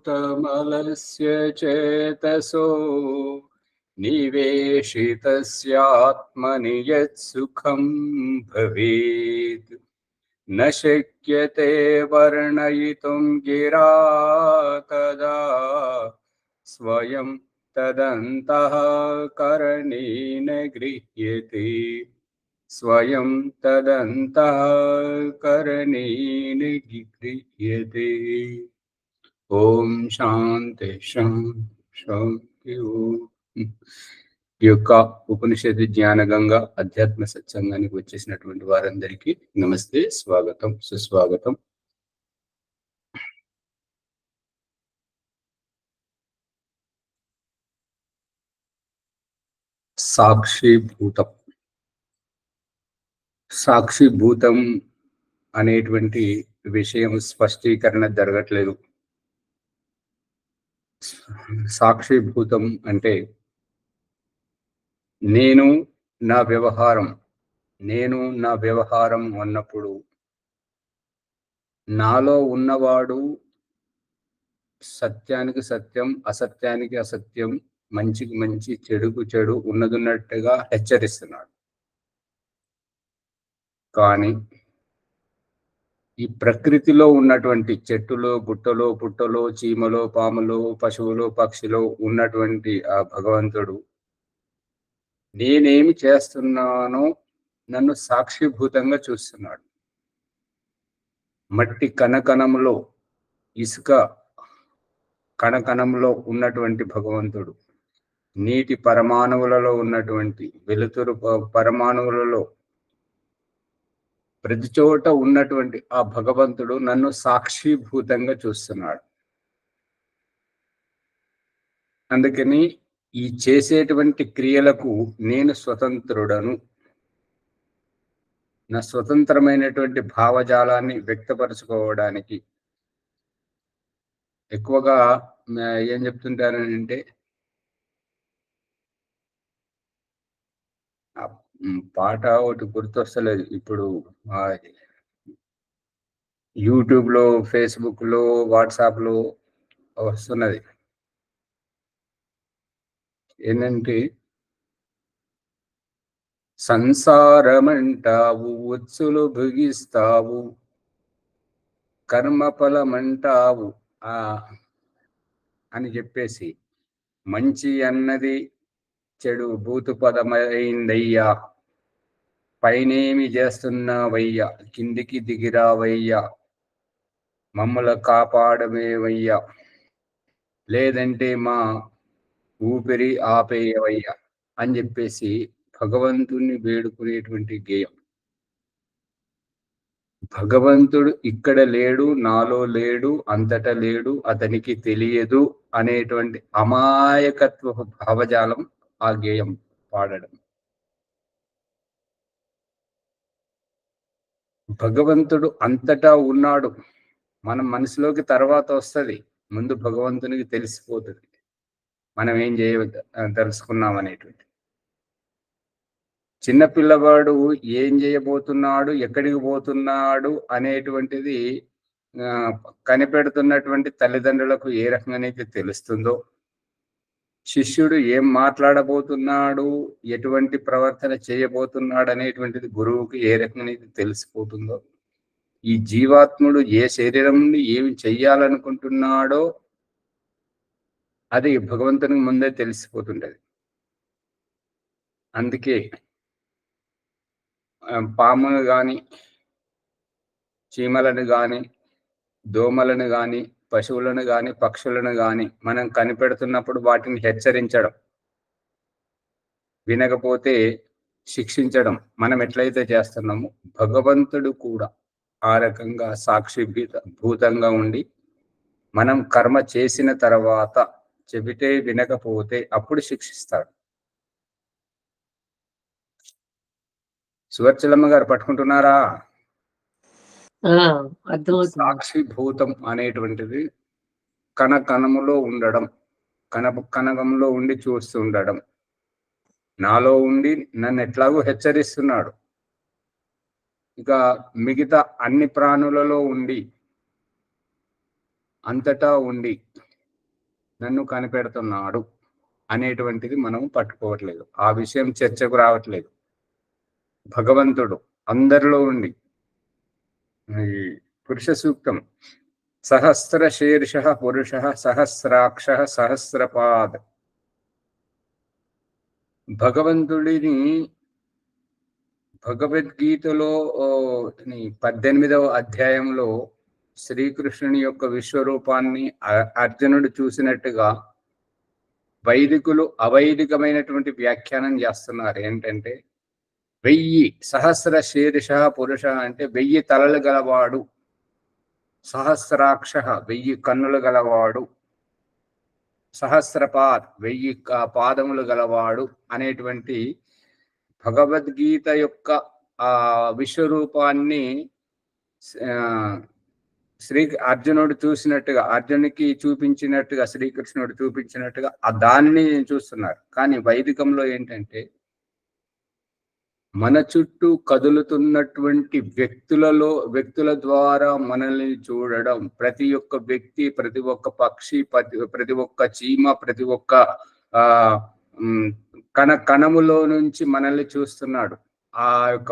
तमलस्य चेतसो निवेशितस्यात्मनि यत्सुखं भवेत् न शक्यते वर्णयितुं गिरा तदा स्वयं तदन्तः करणेन गृह्यते स्वयं तदन्तः करणेन गृह्यते। ఓం శాంతి శాంతి శాంతి ఓం. ఈ యొక్క ఉపనిషత్తు జ్ఞాన గంగా అధ్యాత్మ సత్సంగానికి వచ్చేసినటువంటి వారందరికీ నమస్తే, స్వాగతం, సుస్వాగతం. సాక్షిభూతం సాక్షిభూతం అనేటువంటి విషయం స్పష్టీకరణ జరగట్లేదు. సాక్షిభూతం అంటే నేను నా వ్యవహారం అన్నప్పుడు నాలో ఉన్నవాడు సత్యానికి సత్యం, అసత్యానికి అసత్యం, మంచికి మంచి, చెడుకు చెడు ఉన్నదున్నట్టుగా హెచ్చరిస్తున్నాడు. కానీ ఈ ప్రకృతిలో ఉన్నటువంటి చెట్టులో, గుట్టలో, పుట్టలో, చీమలో, పాములో, పశువులో, పక్షిలో ఉన్నటువంటి ఆ భగవంతుడు నేనేమి చేస్తున్నానో నన్ను సాక్షిభూతంగా చూస్తున్నాడు. మట్టి కణకణంలో, ఇసుక కణకణంలో ఉన్నటువంటి భగవంతుడు, నీటి పరమాణువులలో ఉన్నటువంటి, వెలుతురు పరమాణువులలో ప్రతి చోట ఉన్నటువంటి ఆ భగవంతుడు నన్ను సాక్షిభూతంగా చూస్తున్నాడు. అందుకని ఈ చేసేటువంటి క్రియలకు నేను స్వతంత్రుడను. నా స్వతంత్రమైనటువంటి భావజాలాన్ని వ్యక్తపరచుకోవడానికి ఎక్కువగా ఏం చెప్తుంటానంటే, పాట ఒకటి గుర్తొస్తలేదు ఇప్పుడు, యూట్యూబ్లో, ఫేస్బుక్లో, వాట్సాప్లో వస్తున్నది. ఏంటంటే, సంసారమంటావు, ఉత్సులు భుగిస్తావు, కర్మఫలమంటావు అని చెప్పేసి మంచి అన్నది చెడు భూతు పదమైందయ్యా, పైనేమి చేస్తున్నావయ్యా, కిందికి దిగిరావయ్యా, మమ్మల్ని కాపాడమేవయ్యా, లేదంటే మా ఊపిరి ఆపేయవయ్యా అని చెప్పేసి భగవంతుణ్ణి వేడుకునేటువంటి గేయం. భగవంతుడు ఇక్కడ లేడు, నాలో లేడు, అంతటా లేడు, అతనికి తెలియదు అనేటువంటి అమాయకత్వ భావజాలం ఆ గేయం పాడడం. భగవంతుడు అంతటా ఉన్నాడు, మనం మనసులోకి తర్వాత వస్తుంది, ముందు భగవంతునికి తెలిసిపోతుంది మనం ఏం తెలుసుకున్నాం అనేటువంటి. చిన్నపిల్లవాడు ఏం చేయబోతున్నాడు, ఎక్కడికి పోతున్నాడు అనేటువంటిది కనిపెడుతున్నటువంటి తల్లిదండ్రులకు ఏ రకంగానైతే తెలుస్తుందో, శిష్యుడు ఏం మాట్లాడబోతున్నాడు, ఎటువంటి ప్రవర్తన చేయబోతున్నాడు అనేటువంటిది గురువుకి ఏ రకంగానైతే తెలిసిపోతుందో, ఈ జీవాత్ముడు ఏ శరీరం నుండి ఏమి చెయ్యాలనుకుంటున్నాడో అది భగవంతునికి ముందే తెలిసిపోతుంటది. అందుకే పామును కానీ, చీమలను కానీ, దోమలను కానీ, పశువులను కానీ, పక్షులను కానీ మనం కనిపెడుతున్నప్పుడు వాటిని హెచ్చరించడం, వినకపోతే శిక్షించడం మనం ఎట్లయితే చేస్తున్నామో, భగవంతుడు కూడా ఆ రకంగా భూతంగా ఉండి మనం కర్మ చేసిన తర్వాత చెబితే వినకపోతే అప్పుడు శిక్షిస్తాడు. సువర్చలమ్మ గారు పట్టుకుంటున్నారా? సాక్షిభూతం అనేటువంటిది కణకణములో ఉండడం, కనకంలో ఉండి చూస్తూ ఉండడం, నాలో ఉండి నన్ను ఎట్లాగో హెచ్చరిస్తున్నాడు. ఇక మిగతా అన్ని ప్రాణులలో ఉండి, అంతటా ఉండి నన్ను కనిపెడుతున్నాడు అనేటువంటిది మనం పట్టుకోవట్లేదు. ఆ విషయం చర్చకు రావట్లేదు. భగవంతుడు అందరిలో ఉండి ఈ పురుష సూక్తం సహస్ర శీర్ష పురుష సహస్రాక్ష సహస్రపాద్. భగవంతుడిని భగవద్గీతలో 18వ అధ్యాయంలో శ్రీకృష్ణుని యొక్క విశ్వరూపాన్ని అర్జునుడు చూసినట్టుగా వైదికులు అవైదికమైనటువంటి వ్యాఖ్యానం చేస్తున్నారు. ఏంటంటే 1000 సహస్ర శీర్ష పురుష అంటే 1000 తలలు గలవాడు, సహస్రాక్ష 1000 కన్నులు గలవాడు, సహస్రపాద్ 1000 పాదములు గలవాడు అనేటువంటి భగవద్గీత యొక్క ఆ విశ్వరూపాన్ని అర్జునుడు చూసినట్టుగా, అర్జునికి చూపించినట్టుగా, శ్రీకృష్ణుడు చూపించినట్టుగా దాన్ని చూస్తున్నారు. కానీ వైదికంలో ఏంటంటే మన చుట్టూ కదులుతున్నటువంటి వ్యక్తుల ద్వారా మనల్ని చూడడం, ప్రతి ఒక్క వ్యక్తి, ప్రతి ఒక్క పక్షి, ప్రతి ఒక్క చీమ, ప్రతి ఒక్క కణములో నుంచి మనల్ని చూస్తున్నాడు. ఆ యొక్క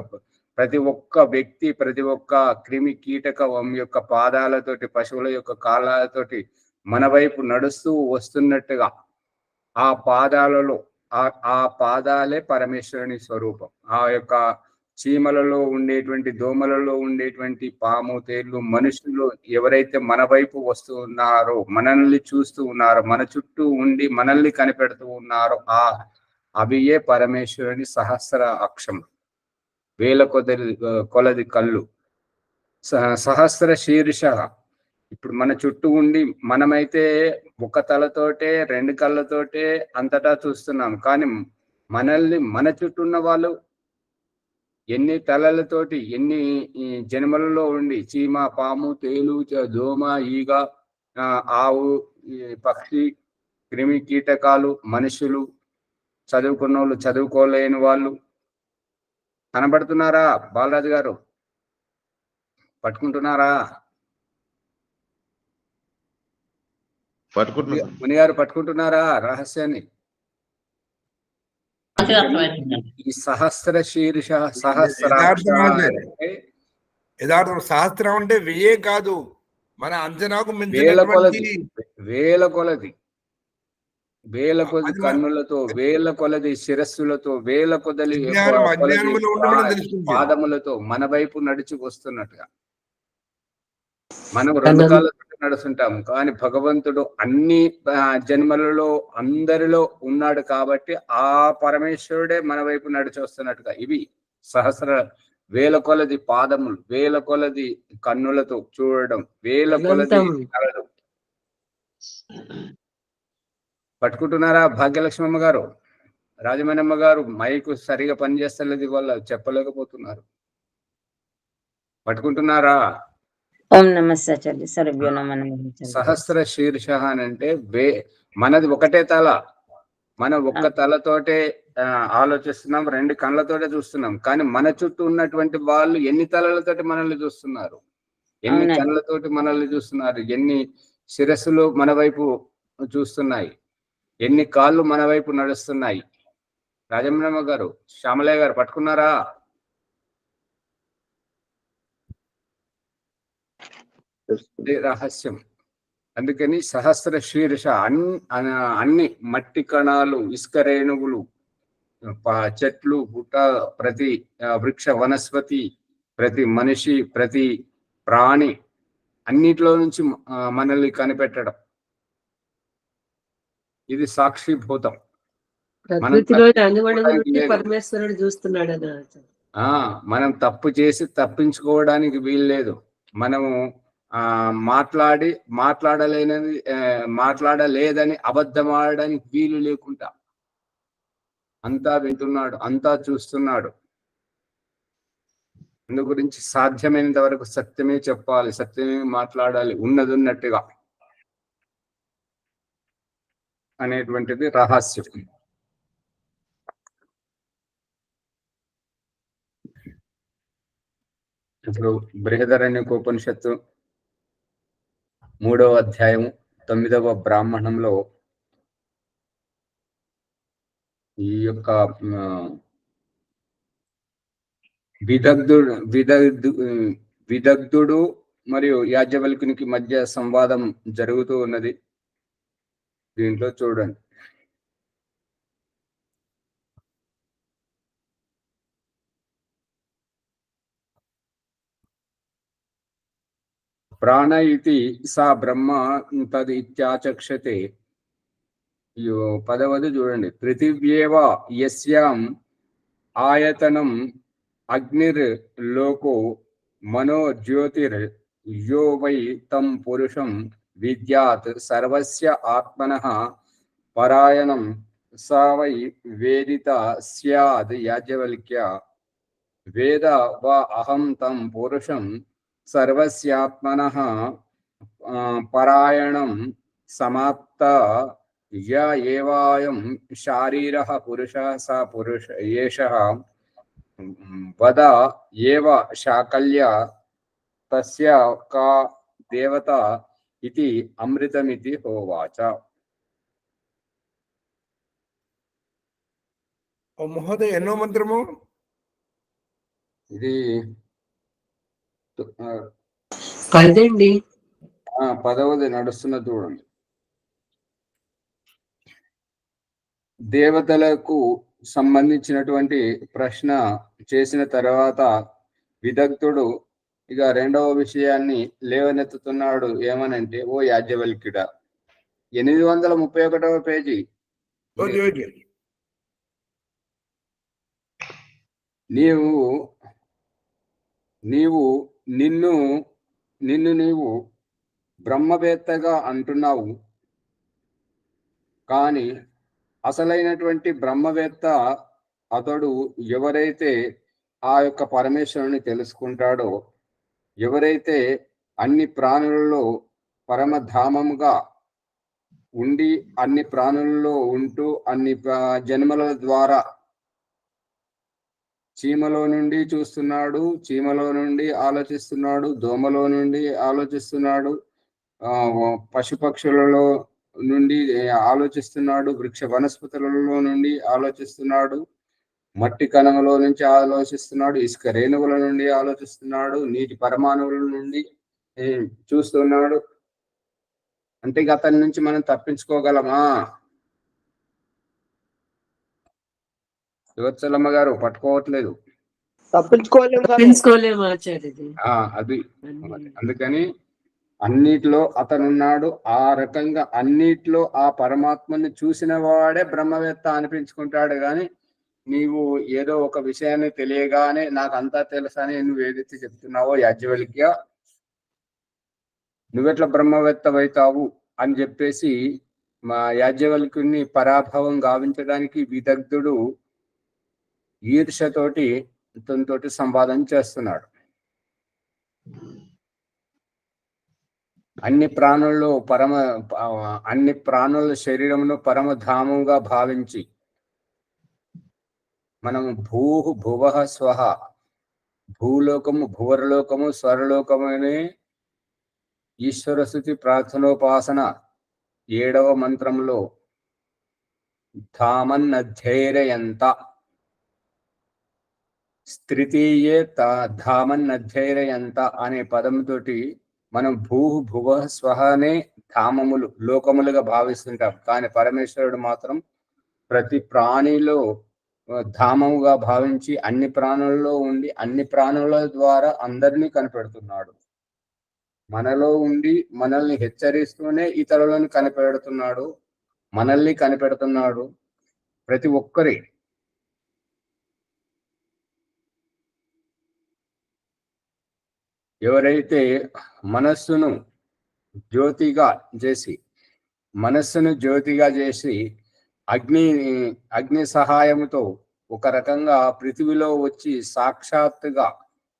ప్రతి ఒక్క వ్యక్తి, ప్రతి ఒక్క క్రిమి కీటకం యొక్క పాదాలతోటి, పశువుల యొక్క కాళ్ళతోటి మన వైపు నడుస్తూ వస్తున్నట్టుగా ఆ పాదాలలో ఆ పాదాలే పరమేశ్వరుని స్వరూపం. ఆ యొక్క చీమలలో ఉండేటువంటి, దోమలలో ఉండేటువంటి పాము, తేళ్లు, మనుషులు ఎవరైతే మన వైపు వస్తూ ఉన్నారో, మనల్ని చూస్తూ ఉన్నారో, మన చుట్టూ ఉండి మనల్ని కనిపెడుతూ ఉన్నారో అవియే పరమేశ్వరుని సహస్ర అక్షములు, వేల కొలది కళ్ళు. సహస్ర శీర్ష ఇప్పుడు మన చుట్టూ ఉండి మనమైతే ఒక తలతోటే, 2 కళ్ళతోటే అంతటా చూస్తున్నాం. కానీ మనల్ని మన చుట్టూ ఉన్న వాళ్ళు ఎన్ని తలలతోటి, ఎన్ని జన్మలలో ఉండి చీమ, పాము, తేలు, దోమ, ఈగ, ఆవు, పక్షి, క్రిమి కీటకాలు, మనుషులు, చదువుకున్న వాళ్ళు, చదువుకోలేని వాళ్ళు కనబడుతున్నారా? బాలరాజు గారు పట్టుకుంటున్నారా? మునిగారు పట్టుకుంటున్నారా రహస్యాన్ని? ఈ సహస్ర శీర్ష యథార్థం సహస్రం అంటే 1000 కాదు, మన అంచనాకు వేల కొలది కన్నులతో, వేల కొలది శిరస్సులతో, వేల కొలది పాదములతో మన వైపు నడిచి వస్తున్నట్టుగా. మనం 2 కాళ్ళతో నడుస్తుంటాం, కానీ భగవంతుడు అన్ని జన్మలలో అందరిలో ఉన్నాడు కాబట్టి ఆ పరమేశ్వరుడే మన వైపు నడిచి వస్తున్నట్టుగా. ఇవి వేల కొలది పాదములు, వేల కొలది కన్నులతో చూడడం, వేల కొలది కళలు. పట్టుకుంటున్నారా? భాగ్యలక్ష్మమ్మ గారు, రాజమణమ్మ గారు మైకు సరిగా పనిచేస్తలేదు, ఇవాళ చెప్పలేకపోతున్నారు. పట్టుకుంటున్నారా? ఓం నమస్తే. సహస్ర శీర్ష అని అంటే మనది ఒకటే తల, మన ఒక్క తలతోటే ఆలోచిస్తున్నాం, 2 కళ్ళతోటే చూస్తున్నాం. కానీ మన చుట్టూ ఉన్నటువంటి వాళ్ళు ఎన్ని తలలతోటి మనల్ని చూస్తున్నారు, ఎన్ని కళ్ళతోటి మనల్ని చూస్తున్నారు, ఎన్ని శిరస్సులు మన వైపు చూస్తున్నాయి, ఎన్ని కాళ్ళు మన వైపు నడుస్తున్నాయి. రాజమణమ్మ గారు, శ్యామలయ్య గారు పట్టుకున్నారా? రహస్యం. అందుకని సహస్ర శీర్ష అన్ని మట్టి కణాలు, ఇసుక రేణువులు, చెట్లు, పుట్ట, ప్రతి వృక్ష వనస్పతి, ప్రతి మనిషి, ప్రతి ప్రాణి అన్నిట్లో నుంచి మనల్ని కనిపెట్టడం, ఇది సాక్షిభూతం. పరమేశ్వరుడు చూస్తున్నాడు. మనం తప్పు చేసి తప్పించుకోవడానికి వీల్లేదు. మనము మాట్లాడలేదని అబద్ధమాడడానికి వీలు లేకుండా అంతా వింటున్నాడు, అంతా చూస్తున్నాడు. అందు గురించి సాధ్యమైనంత వరకు సత్యమే చెప్పాలి, సత్యమే మాట్లాడాలి, ఉన్నదిన్నట్టుగా అనేటువంటిది రహస్యం. ఇప్పుడు బృహదారణ్యకోపనిషత్తు 3వ అధ్యాయం 9వ బ్రాహ్మణంలో ఈ యొక్క విదగ్ధుడు మరియు యాజ్ఞవల్కునికి మధ్య సంవాదం జరుగుతూ ఉన్నది. దీంట్లో చూడండి. ప్రాణ ఇతి సా బ్రహ్మ తద్ ఇత్యాచక్షతే. 10వది చూడండి. పృథివ్యేవ యస్యాం ఆయతనం అగ్నిర్ లోకో మనో జ్యోతిర్ యో వై తం పురుషం విద్యాత్ సర్వస్య ఆత్మనః పరాయణం సా వై వేదిత స్యాద్ యాజ్ఞవల్క్య. వేద వా అహం తం పురుషం సర్వస్యాత్మనః పరాయణం సమాప్త య ఏవాయం శారీరః పురుషः స పురుష ఏషః వద ఏవ శాకల్య తస్య కా దేవత ఇతి అమృతమితి హోవాచ. ఓ మహోదయ, ఎన్నో మంత్రము ఇది? 10 10వది నడుస్తున్న చూడండి. దేవతలకు సంబంధించినటువంటి ప్రశ్న చేసిన తర్వాత విదగ్ధుడు ఇక రెండవ విషయాన్ని లేవనెత్తుతున్నాడు. ఏమనంటే, ఓ యాజ్ఞవల్క్యుడా, 831వ పేజీ. నీవు నిన్ను నీవు బ్రహ్మవేత్తగా అంటున్నావు, కానీ అసలైనటువంటి బ్రహ్మవేత్త అతడు ఎవరైతే ఆ యొక్క పరమేశ్వరుని తెలుసుకుంటాడో, ఎవరైతే అన్ని ప్రాణులలో పరమధామముగా ఉండి అన్ని ప్రాణులలో ఉంటూ అన్ని జన్మల ద్వారా చీమలో నుండి చూస్తున్నాడు, చీమలో నుండి ఆలోచిస్తున్నాడు, దోమలో నుండి ఆలోచిస్తున్నాడు, పశుపక్షులలో నుండి ఆలోచిస్తున్నాడు, వృక్ష వనస్పతులలో నుండి ఆలోచిస్తున్నాడు, మట్టి కణములో నుంచి ఆలోచిస్తున్నాడు, ఇసుక రేణువుల నుండి ఆలోచిస్తున్నాడు, నీటి పరమాణువుల నుండి చూస్తున్నాడు. అంటే అతని నుంచి మనం తప్పించుకోగలమా? యువత్సలమ్మ గారు పట్టుకోవట్లేదు. తప్పించుకోలేము ఆచార్యది. అది అందుకని అన్నిట్లో అతనున్నాడు. ఆ రకంగా అన్నిట్లో ఆ పరమాత్మని చూసిన వాడే బ్రహ్మవేత్త అనిపించుకుంటాడు. కానీ నీవు ఏదో ఒక విషయాన్ని తెలియగానే నాకు అంతా తెలుసని నువ్వు ఏదైతే చెప్తున్నావో యాజ్ఞవల్క్య, నువ్వెట్లా బ్రహ్మవేత్త అవుతావు అని చెప్పేసి మా యాజ్ఞవల్క్యుని పరాభవం గావించడానికి విదగ్ధుడు ఈర్షతోటి తనతోటి సంవాదం చేస్తున్నాడు. అన్ని ప్రాణుల శరీరమును పరమధామంగా భావించి మనము భువః స్వః, భూలోకము భువర్లోకము స్వరలోకమనే ఈశ్వర స్తుతి ప్రార్థనోపాసన 7వ మంత్రంలో ధామన్నధ్యైరయంత తృతీయే ధామన్నధ్యైరయంత అనే పదంతోటి మనం భువ స్వహనే ధామములు లోకములుగా భావిస్తుంటాం. కానీ పరమేశ్వరుడు మాత్రం ప్రతి ప్రాణిలో ధామముగా భావించి అన్ని ప్రాణులలో ఉండి అన్ని ప్రాణుల ద్వారా అందరినీ కనిపెడుతున్నాడు. మనలో ఉండి మనల్ని హెచ్చరిస్తూనే ఇతరులను కనిపెడుతున్నాడు, మనల్ని కనిపెడుతున్నాడు. ప్రతి ఒక్కరి ఎవరైతే మనస్సును జ్యోతిగా చేసి అగ్ని సహాయంతో ఒక రకంగా పృథివిలో వచ్చి సాక్షాత్తుగా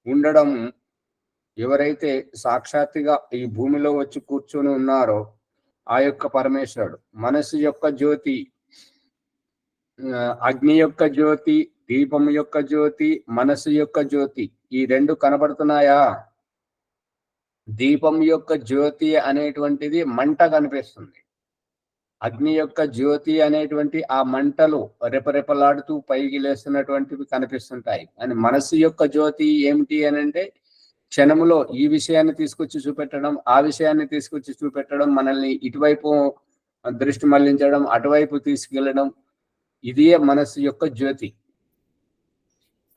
ఉండడం, ఎవరైతే సాక్షాత్తుగా ఈ భూమిలో వచ్చి కూర్చొని ఉన్నారో ఆ యొక్క పరమేశ్వరుడు మనస్సు యొక్క జ్యోతి, అగ్ని యొక్క జ్యోతి, దీపం యొక్క జ్యోతి, మనస్సు యొక్క జ్యోతి, ఈ రెండు కనబడుతున్నాయా? దీపం యొక్క జ్యోతి అనేటువంటిది మంట కనిపిస్తుంది. అగ్ని యొక్క జ్యోతి అనేటువంటి ఆ మంటలు రెపరెపలాడుతూ పైకి లేస్తున్నటువంటివి కనిపిస్తుంటాయి. అని మనసు యొక్క జ్యోతి ఏమిటి అని అంటే క్షణములో ఈ విషయాన్ని తీసుకొచ్చి చూపెట్టడం, ఆ విషయాన్ని తీసుకొచ్చి చూపెట్టడం, మనల్ని ఇటువైపు దృష్టి మళ్లించడం, అటువైపు తీసుకెళ్లడం, ఇదే మనసు యొక్క జ్యోతి.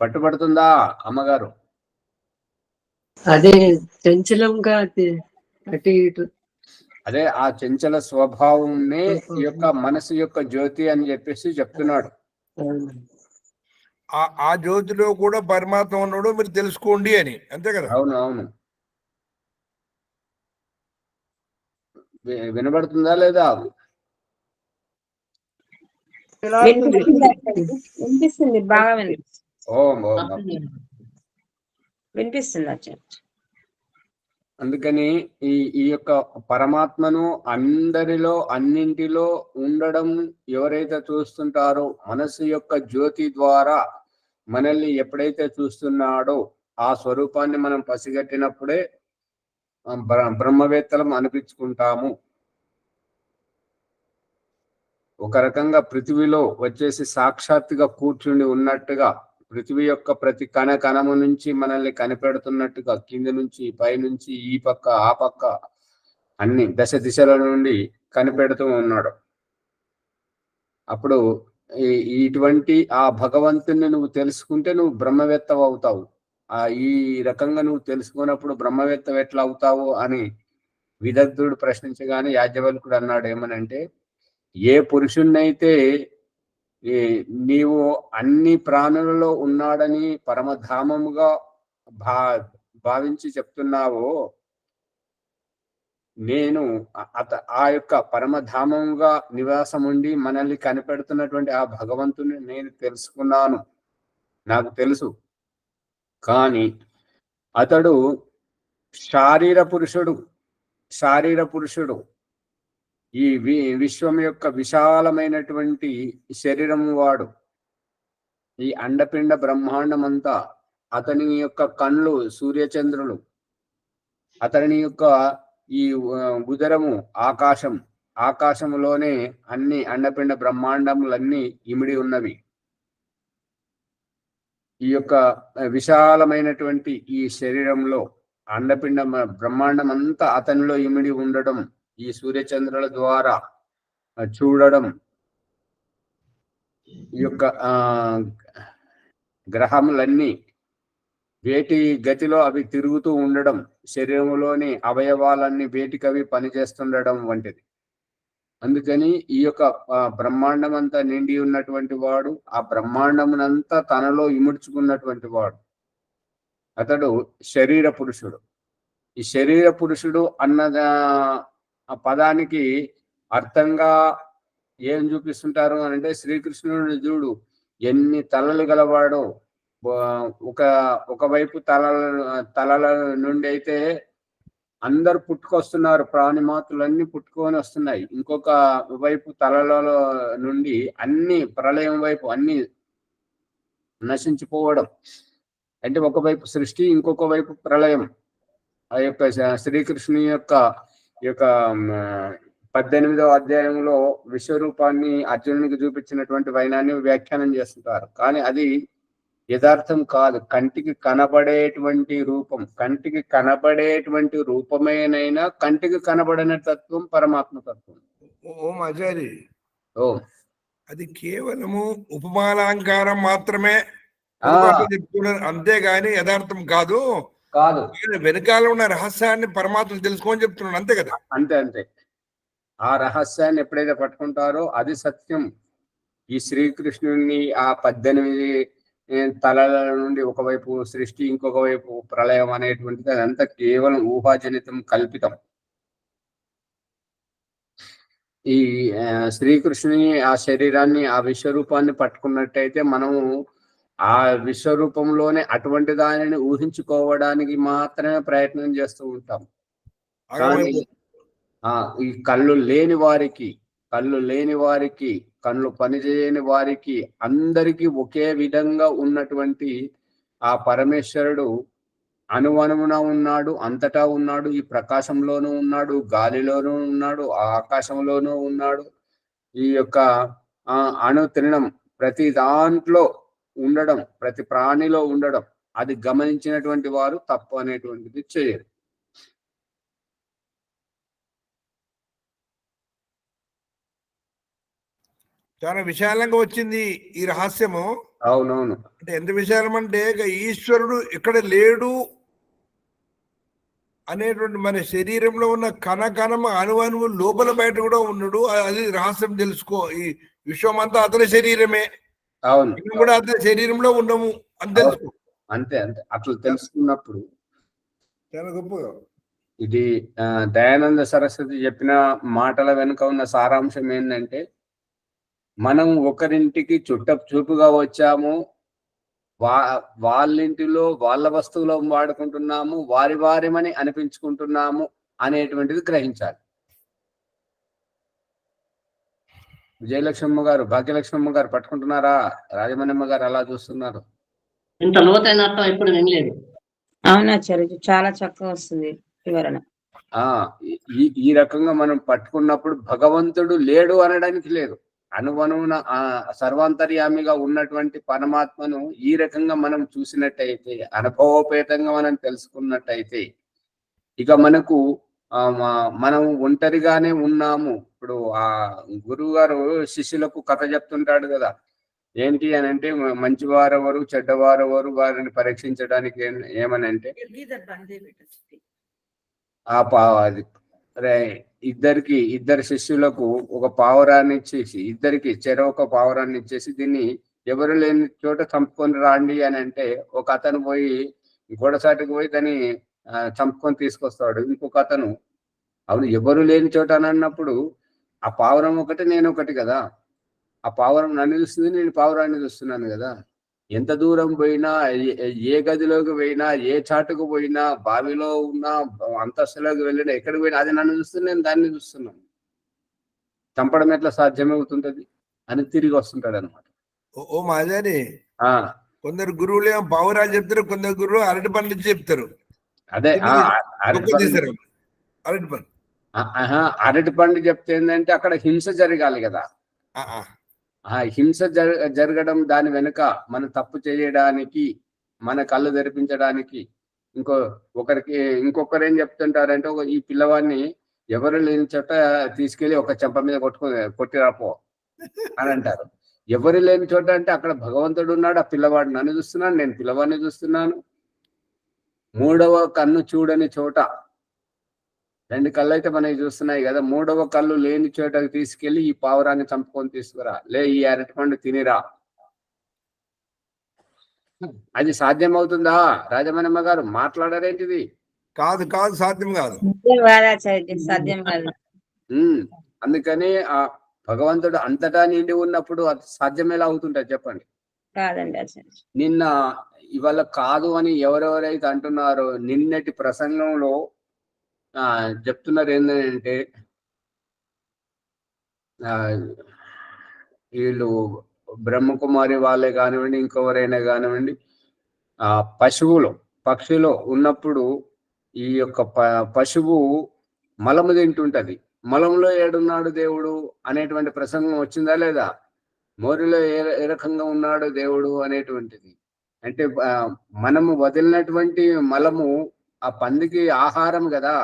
పట్టుబడుతుందా అమ్మగారు? అదే చంచలంగా అటు ఇటు. అదే ఆ చంచల స్వభావంనే ఈ యొక్క మనసు యొక్క జ్యోతి అని చెప్పేసి చెప్తున్నాడు. అవును. ఆ జ్యోతిలో కూడా పరమాత్మ ఉన్నాడు మీరు తెలుసుకోండి అని, అంతే కదా? అవును అవును. వినబడుతుందా లేదా? వినిపిస్తుంది, బాగా ఓం ఓం. వినిపిస్తుంది ఆచార్య. అందుకని ఈ యొక్క పరమాత్మను అందరిలో అన్నింటిలో ఉండడం ఎవరైతే చూస్తుంటారో, మనసు యొక్క జ్యోతి ద్వారా మనల్ని ఎప్పుడైతే చూస్తున్నాడో ఆ స్వరూపాన్ని మనం పసిగట్టినప్పుడే బ్రహ్మవేత్తలం అనిపించుకుంటాము. ఒక రకంగా పృథివిలో వచ్చేసి సాక్షాత్తుగా కూర్చుని ఉన్నట్టుగా, పృథివీ యొక్క ప్రతి కణ కణము నుంచి మనల్ని కనిపెడుతున్నట్టుగా, కింది నుంచి పై నుంచి ఈ పక్క ఆ పక్క అన్ని దశ దిశల నుండి కనిపెడుతూ ఉన్నాడు. అప్పుడు ఇటువంటి ఆ భగవంతుని నువ్వు తెలుసుకుంటే నువ్వు బ్రహ్మవేత్త అవుతావు. ఈ రకంగా నువ్వు తెలుసుకున్నప్పుడు బ్రహ్మవేత్త ఎట్లా అవుతావు అని విదగ్ధుడు ప్రశ్నించగానే యాజ్ఞవల్కుడు అన్నాడు ఏమనంటే, ఏ పురుషుణ్ణైతే నీవు అన్ని ప్రాణులలో ఉన్నాడని పరమధామముగా భావించి చెప్తున్నావో, నేను ఆ యొక్క పరమధామముగా నివాసం ఉండి మనల్ని కనిపెడుతున్నటువంటి ఆ భగవంతుని నేను తెలుసుకున్నాను, నాకు తెలుసు. కానీ అతడు శారీర పురుషుడు. ఈ విశ్వం యొక్క విశాలమైనటువంటి శరీరం వాడు. ఈ అండపిండ బ్రహ్మాండం అంతా అతని యొక్క కళ్ళు సూర్యచంద్రులు, అతని యొక్క ఈ ఉదరము ఆకాశములోనే అన్ని అండపిండ బ్రహ్మాండములన్నీ ఇమిడి ఉన్నవి. ఈ యొక్క విశాలమైనటువంటి ఈ శరీరంలో అండపిండ బ్రహ్మాండం అంతా అతనిలో ఇమిడి ఉండడం, ఈ సూర్యచంద్రుల ద్వారా చూడడం, ఈ యొక్క గ్రహములన్నీ వేటి గతిలో అవి తిరుగుతూ ఉండడం, శరీరంలోని అవయవాలన్నీ వేటికవి పనిచేస్తుండడం వంటిది. అందుకని ఈ యొక్క బ్రహ్మాండం అంతా నిండి ఉన్నటువంటి వాడు, ఆ బ్రహ్మాండమునంతా తనలో ఇముడ్చుకున్నటువంటి వాడు, అతడు శరీర పురుషుడు. ఈ శరీర పురుషుడు అన్న ఆ పదానికి అర్థంగా ఏం చూపిస్తుంటారు అని అంటే, శ్రీకృష్ణుడు చూడు ఎన్ని తలలు గలవాడో. ఒకవైపు తలల నుండి అయితే అందరు పుట్టుకొస్తున్నారు, ప్రాణిమాతులన్నీ పుట్టుకొని వస్తున్నాయి. ఇంకొక వైపు తలలలో నుండి అన్ని ప్రళయం వైపు అన్ని నశించిపోవడం. అంటే ఒకవైపు సృష్టి, ఇంకొక వైపు ప్రళయం. ఆ యొక్క శ్రీకృష్ణుని యొక్క 18వ అధ్యాయంలో విశ్వరూపాన్ని అర్జునునికి చూపించినటువంటి వైనాన్ని వ్యాఖ్యానం చేస్తుంటారు. కానీ అది యథార్థం కాదు. కంటికి కనబడేటువంటి రూపమేనైనా కంటికి కనబడిన తత్వం పరమాత్మ తత్వం. ఓం ఆచారి, ఓం అది కేవలము ఉపమానాలంకారం మాత్రమే చెప్తున్నారు, అంతేగాని యథార్థం కాదు. వెనకాల ఉన్న రహస్యాన్ని పరమాత్మ తెలుసుకోని చెప్తున్నాడు, అంతే కదా? అంతే. ఆ రహస్యాన్ని ఎప్పుడైతే పట్టుకుంటారో అది సత్యం. ఈ శ్రీకృష్ణుని ఆ 18 తలల నుండి ఒకవైపు సృష్టి, ఇంకొక వైపు ప్రళయం అనేటువంటిది అదంతా కేవలం ఊహాజనితం, కల్పితం. ఈ శ్రీకృష్ణుని ఆ శరీరాన్ని, ఆ విశ్వరూపాన్ని పట్టుకున్నట్టయితే మనము ఆ విశ్వరూపంలోనే అటువంటి దానిని ఊహించుకోవడానికి మాత్రమే ప్రయత్నం చేస్తూ ఉంటాం. కానీ ఈ కళ్ళు లేని వారికి, కళ్ళు పనిచేయని వారికి అందరికీ ఒకే విధంగా ఉన్నటువంటి ఆ పరమేశ్వరుడు అణువణువున ఉన్నాడు, అంతటా ఉన్నాడు. ఈ ప్రకాశంలోనూ ఉన్నాడు, గాలిలోనూ ఉన్నాడు, ఆకాశంలోనూ ఉన్నాడు, ఈ యొక్క అణు తినడం, ప్రతి దాంట్లో ఉండడం, ప్రతి ప్రాణిలో ఉండడం, అది గమనించినటువంటి వారు తప్పు అనేటువంటిది చేయరు. చాలా విశాలంగా వచ్చింది ఈ రహస్యము. అవునవును. అంటే ఎంత విశాలం అంటే ఇక ఈశ్వరుడు ఇక్కడ లేడు అనేటువంటి మన శరీరంలో ఉన్న కణకణము అణువణువు లోపల బయట కూడా ఉన్నాడు. అది రహస్యం తెలుసుకో. ఈ విశ్వం అంతా అతని శరీరమే, అవును, మేము కూడా అతని శరీరంలో ఉన్నాము అని తెలుసుకో. అంతే అంతే. అట్లా తెలుసుకున్నప్పుడు చాలా గొప్పగా ఇది దయానంద సరస్వతి చెప్పిన మాటల వెనుక ఉన్న సారాంశం ఏంటంటే, మనం ఒకరింటికి చూపుగా వచ్చాము, వాళ్ళింటిలో వాళ్ళ వస్తువులో వాడుకుంటున్నాము, వారిమని అనిపించుకుంటున్నాము అనేటువంటిది గ్రహించాలి. విజయలక్ష్మమ్మ గారు, భాగ్యలక్ష్మమ్మ గారు పట్టుకుంటున్నారా? రాజమణమ్మ గారు అలా చూస్తున్నారు. ఇంత లోతైన అర్థం ఎప్పుడు వినలేదు. అవునాచార్య, చాలా చక్కగా వస్తుంది వివరణ. ఈ రకంగా మనం పట్టుకున్నప్పుడు భగవంతుడు లేడు అనడానికి లేదు. అణువణువున సర్వాంతర్యామిగా ఉన్నటువంటి పరమాత్మను ఈ రకంగా మనం చూసినట్టయితే, అనుభవోపేతంగా మనం తెలుసుకున్నట్టయితే, ఇక మనకు మనం ఒంటరిగానే ఉన్నాము. ఇప్పుడు ఆ గురువు గారు శిష్యులకు కథ చెప్తుంటాడు కదా, ఏంటి అని అంటే, మంచివారెవరు చెడ్డవారెవరు వారిని పరీక్షించడానికి ఏమనంటే, ఇద్దరు శిష్యులకు ఒక పావురాన్ని ఇచ్చేసి, ఇద్దరికి చెరొక పావురాన్ని ఇచ్చేసి, దీన్ని ఎవరు లేని చోట చంపుకొని రాండి అని అంటే, ఒక అతను పోయి గోడసాటికి పోయి దాన్ని చంపుకొని తీసుకొస్తాడు. ఇంకొక అతను, అవును ఎవరు లేని చోట అని అన్నప్పుడు ఆ పావురం ఒకటి నేను ఒకటి కదా, ఆ పావురం నన్ను చూస్తుంది, నేను పావురాన్ని చూస్తున్నాను కదా. ఎంత దూరం పోయినా, ఏ గదిలోకి పోయినా, ఏ చాటుకు పోయినా, బావిలో ఉన్నా, అంతస్తులోకి వెళ్ళినా, ఎక్కడికి పోయినా అది నన్ను చూస్తుంది, నేను దాన్ని చూస్తున్నాను. చంపడం ఎట్లా సాధ్యమవుతుంటది అని తిరిగి వస్తుంటాడు అనమాట. ఓ మాజారి, కొందరు గురువులు ఏమో పావురాలు చెప్తారు, కొందరు గురువులు అరటి పండు చెప్తారు. అదే అరటి పండు చెప్తే ఏంటంటే అక్కడ హింస జరగాలి కదా. హింస జరగడం దాని వెనుక మన తప్పు చేయడానికి, మన కళ్ళు తెరిపించడానికి ఇంకొకరు ఏం చెప్తుంటారంటే, ఈ పిల్లవాడిని ఎవరు లేని చోట తీసుకెళ్లి ఒక చెంప మీద కొట్టిరాపో అని అంటారు. ఎవరు లేని చోట అంటే అక్కడ భగవంతుడు ఉన్నాడు, ఆ పిల్లవాడు నన్ను చూస్తున్నాను, నేను పిల్లవాడిని చూస్తున్నాను. మూడవ కన్ను చూడని చోట, రెండు కళ్ళు అయితే మనకి చూస్తున్నాయి కదా, మూడవ కళ్ళు లేని చోటకి తీసుకెళ్లి ఈ పావురాన్ని చంపుకొని తీసుకురా, ఈ అరటిపండు తినిరా. అది సాధ్యం అవుతుందా? రాజమణమ్మ గారు మాట్లాడారేంటిది? కాదు కాదు, సాధ్యం కాదు, సాధ్యం కాదు. అందుకని ఆ భగవంతుడు అంతటా నిండి ఉన్నప్పుడు అది సాధ్యం ఎలా అవుతుంటుంది చెప్పండి? కాదండి. నిన్న ఇవాళ కాదు అని ఎవరెవరైతే అంటున్నారో, నిన్నటి ప్రసంగంలో చెప్తున్నారు ఏంటంటే, వీళ్ళు బ్రహ్మకుమారి వాళ్ళే కానివ్వండి, ఇంకెవరైనా కానివ్వండి, పక్షులు ఉన్నప్పుడు ఈ యొక్క పశువు మలము తింటుంటది. మలంలో ఏడున్నాడు దేవుడు అనేటువంటి ప్రసంగం వచ్చిందా లేదా? మోరిలో ఏ రకంగా ఉన్నాడు దేవుడు అనేటువంటిది. అంటే మనము వదిలినటువంటి మలము ఆ పందికి ఆహారం కదా,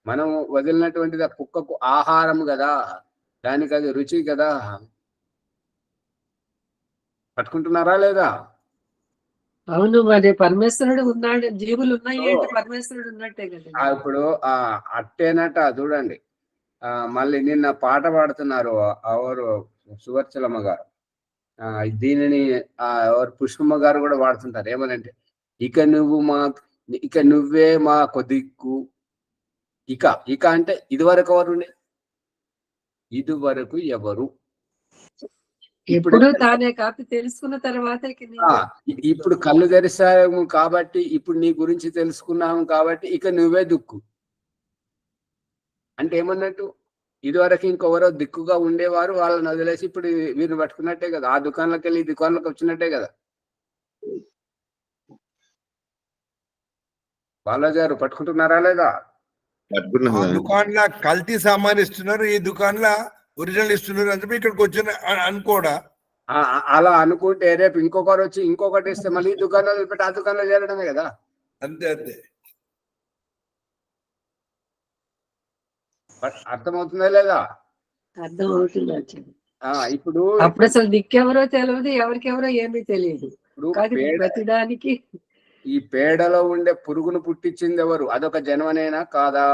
మనం వదిలినటువంటిది ఆ కుక్కకు ఆహారం కదా, దానికి అది రుచి కదా. పట్టుకుంటున్నారా లేదా? అవును, మరి పరమేశ్వరుడు ఉన్నాడు, జీవులు ఉన్నాయి అంటే పరమేశ్వరుడు ఉన్నట్టే కదా. ఇప్పుడు అట్టేనట చూడండి. మళ్ళీ నిన్న పాట పాడుతున్నారు ఎవరు, సువర్చలమ్మ గారు. దీనిని ఎవరు, పుష్పమ్మ గారు కూడా పాడుతుంటారు. ఏమనంటే, ఇక నువ్వే మా కొద్దిక్కు. ఇక అంటే ఇదివరకు ఎవరు, ఇదివరకు ఎవరు? ఇప్పుడు తానే కాపీ తెలుసుకున్న తర్వాత ఇప్పుడు కళ్ళు తెరిచాము కాబట్టి, ఇప్పుడు నీ గురించి తెలుసుకున్నాము కాబట్టి ఇక నువ్వే దిక్కు అంటే ఏమన్నట్టు? ఇదివరకు ఇంకెవరో దిక్కుగా ఉండేవారు, వాళ్ళని వదిలేసి ఇప్పుడు వీరిని పట్టుకున్నట్టే కదా. ఆ దుకాణంలోకి వెళ్ళి ఈ దుకాణంలోకి వచ్చినట్టే కదా. బాలాజీ గారు పట్టుకుంటున్నారా లేదా? దుకాణంలో కల్తీ సామాన్ ఇస్తున్నారు, ఈ దుకాణంలో ఒరిజినల్ ఇస్తున్నారు అని చెప్పి ఇక్కడికి వచ్చిన అనుకోడా? అలా అనుకుంటే రేపు ఇంకొకరు వచ్చి ఇంకొకటి ఇస్తే మళ్ళీ ఈ దుకాణాలు పెట్టి ఆ దుకాణంలో చేరడమే కదా. అంతే అంతే. అర్థమవుతుందా లేదా? అర్థం అవుతుంది ఆచార్య. ఇప్పుడు అప్పుడు అసలు దిక్కెవరో తెలియదు, ఎవరికెవరో ఏమీ తెలియదు. కానీ ప్రతిదానికి ఈ పేడలో ఉండే పురుగును పుట్టించింది ఎవరు? అదొక జన్మనేనా కాదా?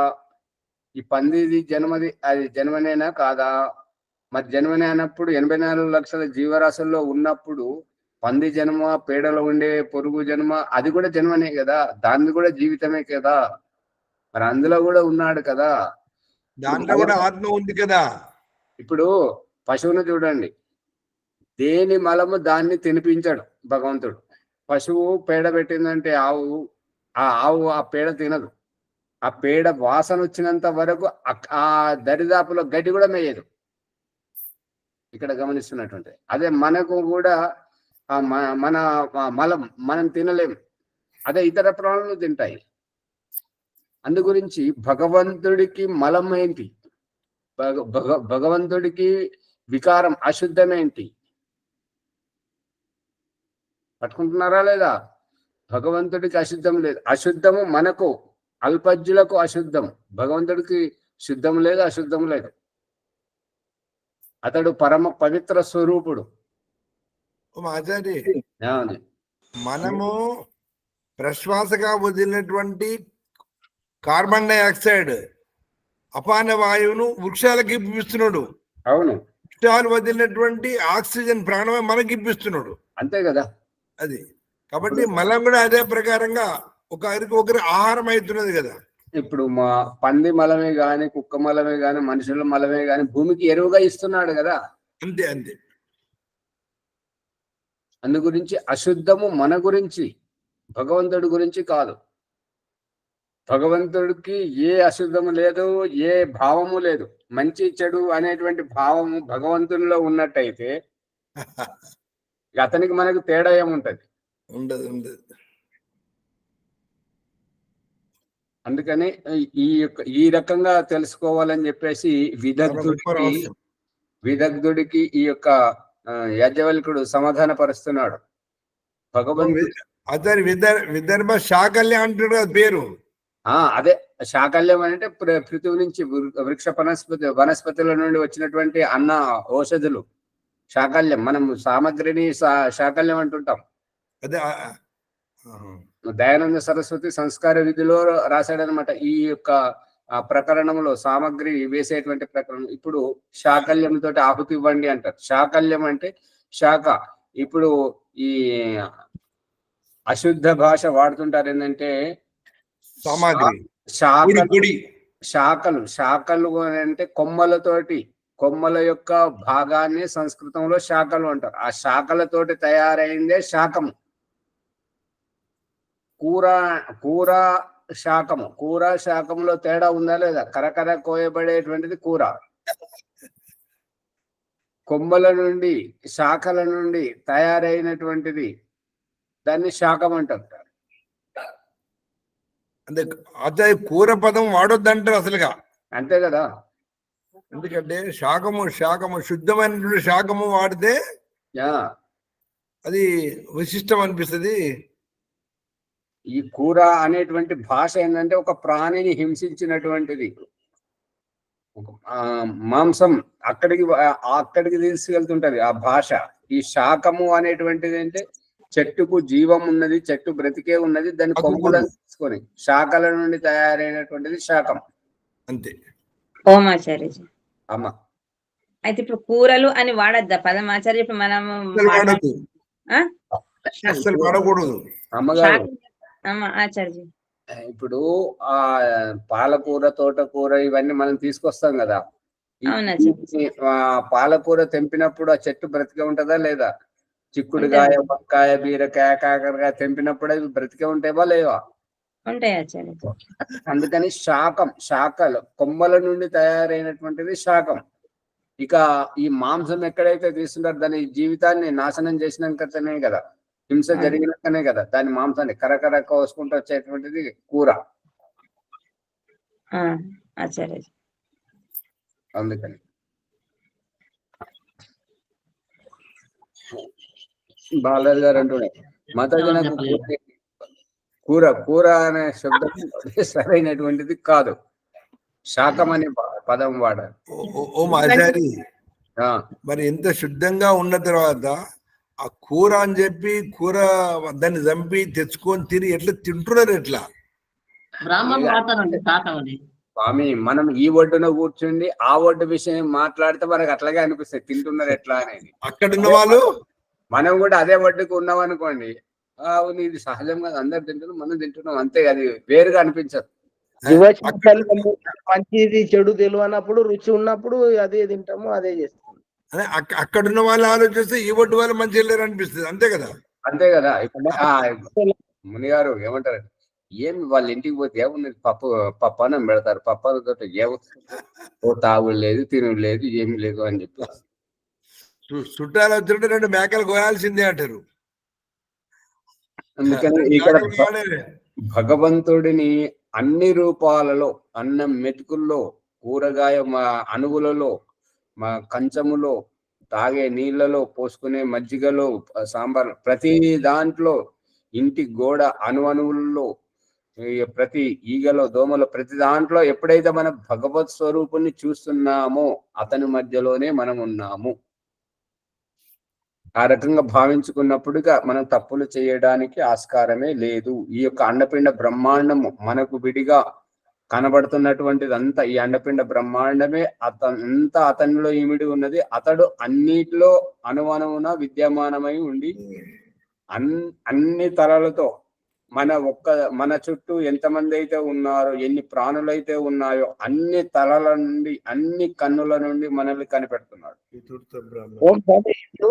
ఈ పందిది జన్మది అది జన్మనేనా కాదా? మరి జన్మనే అన్నప్పుడు 84 లక్షల జీవరాశుల్లో ఉన్నప్పుడు పంది జన్మ, పేడలో ఉండే పురుగు జన్మ అది కూడా జన్మనే కదా, దాన్ని కూడా జీవితమే కదా. మరి అందులో కూడా ఉన్నాడు కదా, దాంట్లో కూడా ఆత్మ ఉంది కదా. ఇప్పుడు పశువును చూడండి, దేని మలము దాన్ని తినిపించాడు భగవంతుడు. పశువు పేడ పెట్టిందంటే ఆవు ఆ పేడ తినదు. ఆ పేడ వాసన వచ్చినంత వరకు ఆ దరిదాపులో గడ్డి కూడా మేయదు. ఇక్కడ గమనిస్తున్నటువంటి అదే మనకు కూడా మన మలం మనం తినలేం, అదే ఇతర ప్రాణులు తింటాయి. అందు గురించి భగవంతుడికి మలం ఏంటి, భగవంతుడికి వికారం అశుద్ధం ఏంటి? పట్టుకుంటున్నారా లేదా? భగవంతుడికి అశుద్ధం లేదు. అశుద్ధము మనకు అల్పజ్జులకు అశుద్ధం, భగవంతుడికి శుద్ధం లేదు, అశుద్ధం లేదు. అతడు పరమ పవిత్ర స్వరూపుడు. మనము ప్రశ్వాసగా వదిలినటువంటి కార్బన్ డైఆక్సైడ్ అపాన వాయువును వృక్షాలకు ఇప్పిస్తున్నాడు. అవును, వృక్షాలు వదిలినటువంటి ఆక్సిజన్ ప్రాణమే మనకి ఇప్పిస్తున్నాడు. అంతే కదా. అది కాబట్టి మలం కూడా అదే ప్రకారంగా ఒకరి ఆహారం అవుతున్నది కదా. ఇప్పుడు మా పంది మలమే గాని, కుక్క మలమే గాని, మనుషుల మలమే గాని భూమికి ఎరువుగా ఇస్తున్నాడు కదా. అంతే అంతే. అందు గురించి అశుద్ధము మన గురించి, భగవంతుడి గురించి కాదు. భగవంతుడికి ఏ అశుద్ధము లేదు, ఏ భావము లేదు. మంచి చెడు అనేటువంటి భావము భగవంతునిలో ఉన్నట్టయితే అతనికి మనకు తేడా ఏముంటది? ఉండదు. అందుకని ఈ రకంగా తెలుసుకోవాలని చెప్పేసి విదగ్ధుడికి ఈ యొక్క యాజ్ఞవల్కుడు సమాధాన పరుస్తున్నాడు. భగవంతుడు విదర్భ శాకల్యం అంటాడు పేరు. అదే శాకల్యం అంటే పృథివీ నుంచి వృక్ష వనస్పతుల నుండి వచ్చినటువంటి అన్న ఔషధులు శాకల్యం. మనం సామగ్రిని శాకల్యం అంటుంటాం. అదే దయానంద సరస్వతి సంస్కార విధిలో రాశాడనమాట. ఈ యొక్క ప్రకరణంలో సామగ్రి వేసేటువంటి ప్రకరణం. ఇప్పుడు శాకల్యంతో ఆహుతి ఇవ్వండి అంటారు. శాకల్యం అంటే శాఖ. ఇప్పుడు ఈ అశుద్ధ భాష వాడుతుంటారు ఏంటంటే శాఖలు అంటే కొమ్మలతోటి, కొమ్మల యొక్క భాగాన్ని సంస్కృతంలో శాఖలు అంటారు. ఆ శాఖలతోటి తయారైందే శాకము. కూర శాకము. కూర శాకంలో తేడా ఉందా లేదా? కరకర కోయబడేటువంటిది కూర. కొమ్మల నుండి, శాఖల నుండి తయారైనటువంటిది దాన్ని శాకం అంటారు. అదే కూర పదం వాడొద్దంటారు అసలుగా. అంతే కదా. ఎందుకంటే శాకము శుద్ధమైనటువంటి శాకము వాడితే అది విశిష్టం అనిపిస్తుంది. ఈ కూర అనేటువంటి భాష ఏంటంటే ఒక ప్రాణిని హింసించినటువంటిది. మాంసం అక్కడికి తీసుకెళ్తుంటది ఆ భాష. ఈ శాకము అనేటువంటిది అంటే చెట్టుకు జీవం ఉన్నది, చెట్టు బ్రతికే ఉన్నది, దాని కొమ్ములను తీసుకొని శాఖల నుండి తయారైనటువంటిది శాకం. అంతే. ఓమాచార్యజీ. అమ్మ అయితే ఇప్పుడు కూరలు అని వాడద్దా పదం ఆచార్య? ఇప్పుడు మనము అమ్మగారు ఆచార్య, ఇప్పుడు ఆ పాలకూర, తోటకూర ఇవన్నీ మనం తీసుకొస్తాం కదా. పాలకూర తెంపినప్పుడు ఆ చెట్టు బ్రతికే ఉంటుందా లేదా? చిక్కుడుకాయ, వంకాయ, బీరకాయ, కాకరకాయ తెంపినప్పుడు అవి బ్రతికే ఉంటాయా లేవా? ఉంటాయి ఆచార్య. అందుకని శాఖలు కొమ్మల నుండి తయారైనటువంటిది శాకం. ఇక ఈ మాంసం ఎక్కడైతే తీసుకుంటారో దాని జీవితాన్ని నాశనం చేసినాకనే కదా, హింస జరిగినాకనే కదా దాని మాంసాన్ని కరకర కోసుకుంటూ వచ్చేటువంటిది కూర. ఆచార్య అందుకని బాలాజీ గారు అంటున్నారు మాతాజీ నాకు చెప్పలేదు. కూర కూర అనే శబ్దం సరైనటువంటిది కాదు, శాకం అనే పదం వాడారు. ఓ ఆచారి, ఆ, మరి ఎంత శుద్ధంగా ఉన్న తర్వాత ఆ కూర అని చెప్పి కూర దాన్ని చంపి తెచ్చుకొని తిని ఎట్లా తింటున్నారు ఎట్లా? బ్రాహ్మణులు వాడతారండి శాఖం అది. స్వామి మనం ఈ ఒడ్డున కూర్చుండి ఆ ఒడ్డు విషయం మాట్లాడితే మనకు అట్లాగే అనిపిస్తుంది తింటున్నారు ఎట్లా అనేది. అక్కడ ఉన్న వాళ్ళు మనం కూడా అదే ఒడ్డుకు ఉన్నాం అనుకోండి, అవును ఇది సహజంగా అందరు తింటున్నాం మనం తింటున్నాం అంతే, అది వేరుగా అనిపించదు. అక్కడ మంచిది చెడు తెలియనప్పుడు రుచి ఉన్నప్పుడు అదే తింటాము అదే చేస్తాము. అదే అక్కడ ఉన్న వాళ్ళు ఆలోచిస్తే ఈ ఒడ్డు వాళ్ళు మంచి వెళ్ళారు అనిపిస్తుంది, అంతే కదా? అంతే కదా. ఇప్పుడు ముని గారు ఏమంటారు, ఏమి వాళ్ళ ఇంటికి పోతే ఏమున్నది, పప్పు అన్నం పెడతారు, పప్పు తోటి ఏమవుతుంది, ఓ తాగుడు లేదు తినుడు లేదు ఏమి లేదు అని చెప్పి చుట్టాలు వచ్చినట్టు 2 మేకలు కోయాల్సిందే అంటారు. అందుకని ఇక్కడ భగవంతుడిని అన్ని రూపాలలో, అన్నం మెతుకుల్లో, కూరగాయ అణువులలో, మా కంచములో, తాగే నీళ్లలో, పోసుకునే మజ్జిగలో, సాంబార్, ప్రతి దాంట్లో, ఇంటి గోడ అణువుల్లో, ప్రతి ఈగలో, దోమలో, ప్రతి దాంట్లో ఎప్పుడైతే మనం భగవత్ స్వరూపుణ్ణి చూస్తున్నామో అతని మధ్యలోనే మనం ఉన్నాము. ఆ రకంగా భావించుకున్నప్పుడుగా మనం తప్పులు చేయడానికి ఆస్కారమే లేదు. ఈ యొక్క అండపిండ బ్రహ్మాండము మనకు విడిగా కనబడుతున్నటువంటిది అంతా, ఈ అండపిండ బ్రహ్మాండమే అంతా అతనిలో ఇమిడి ఉన్నది. అతడు అన్నిటిలో అనువనువున విద్యమానమై ఉండి అన్ని తరాలతో మన చుట్టూ ఎంతమంది అయితే ఉన్నారో, ఎన్ని ప్రాణులైతే ఉన్నాయో అన్ని తలల నుండి, అన్ని కన్నుల నుండి మనల్ని కనిపెడుతున్నాడు. ఇప్పుడు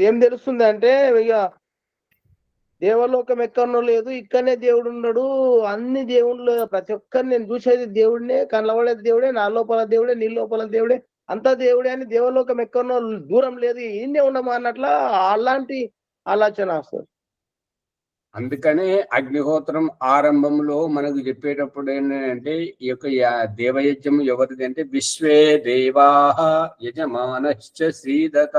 ఏం తెలుస్తుంది అంటే ఇక దేవలోకం ఎక్కడనో లేదు, ఇక్కడనే దేవుడు ఉన్నాడు. అన్ని దేవుళ్ళు ప్రతి ఒక్కరిని నేను చూసేది దేవుడినే, కనబడేది దేవుడే, నా లోపల దేవుడే, నీ లోపల దేవుడే, అంతా దేవుడే అని దేవలోకం ఎక్కడనో దూరం లేదు, ఈయనే ఉన్నామా అన్నట్ల అలాంటి ఆలోచన వస్తుంది. అందుకనే అగ్నిహోత్రం ఆరంభంలో మనకు చెప్పేటప్పుడు ఏంటంటే, ఈ యొక్క దేవయజ్ఞం ఎవరిది అంటే విశ్వే దేవా యజమానశ్చ శ్రీదత.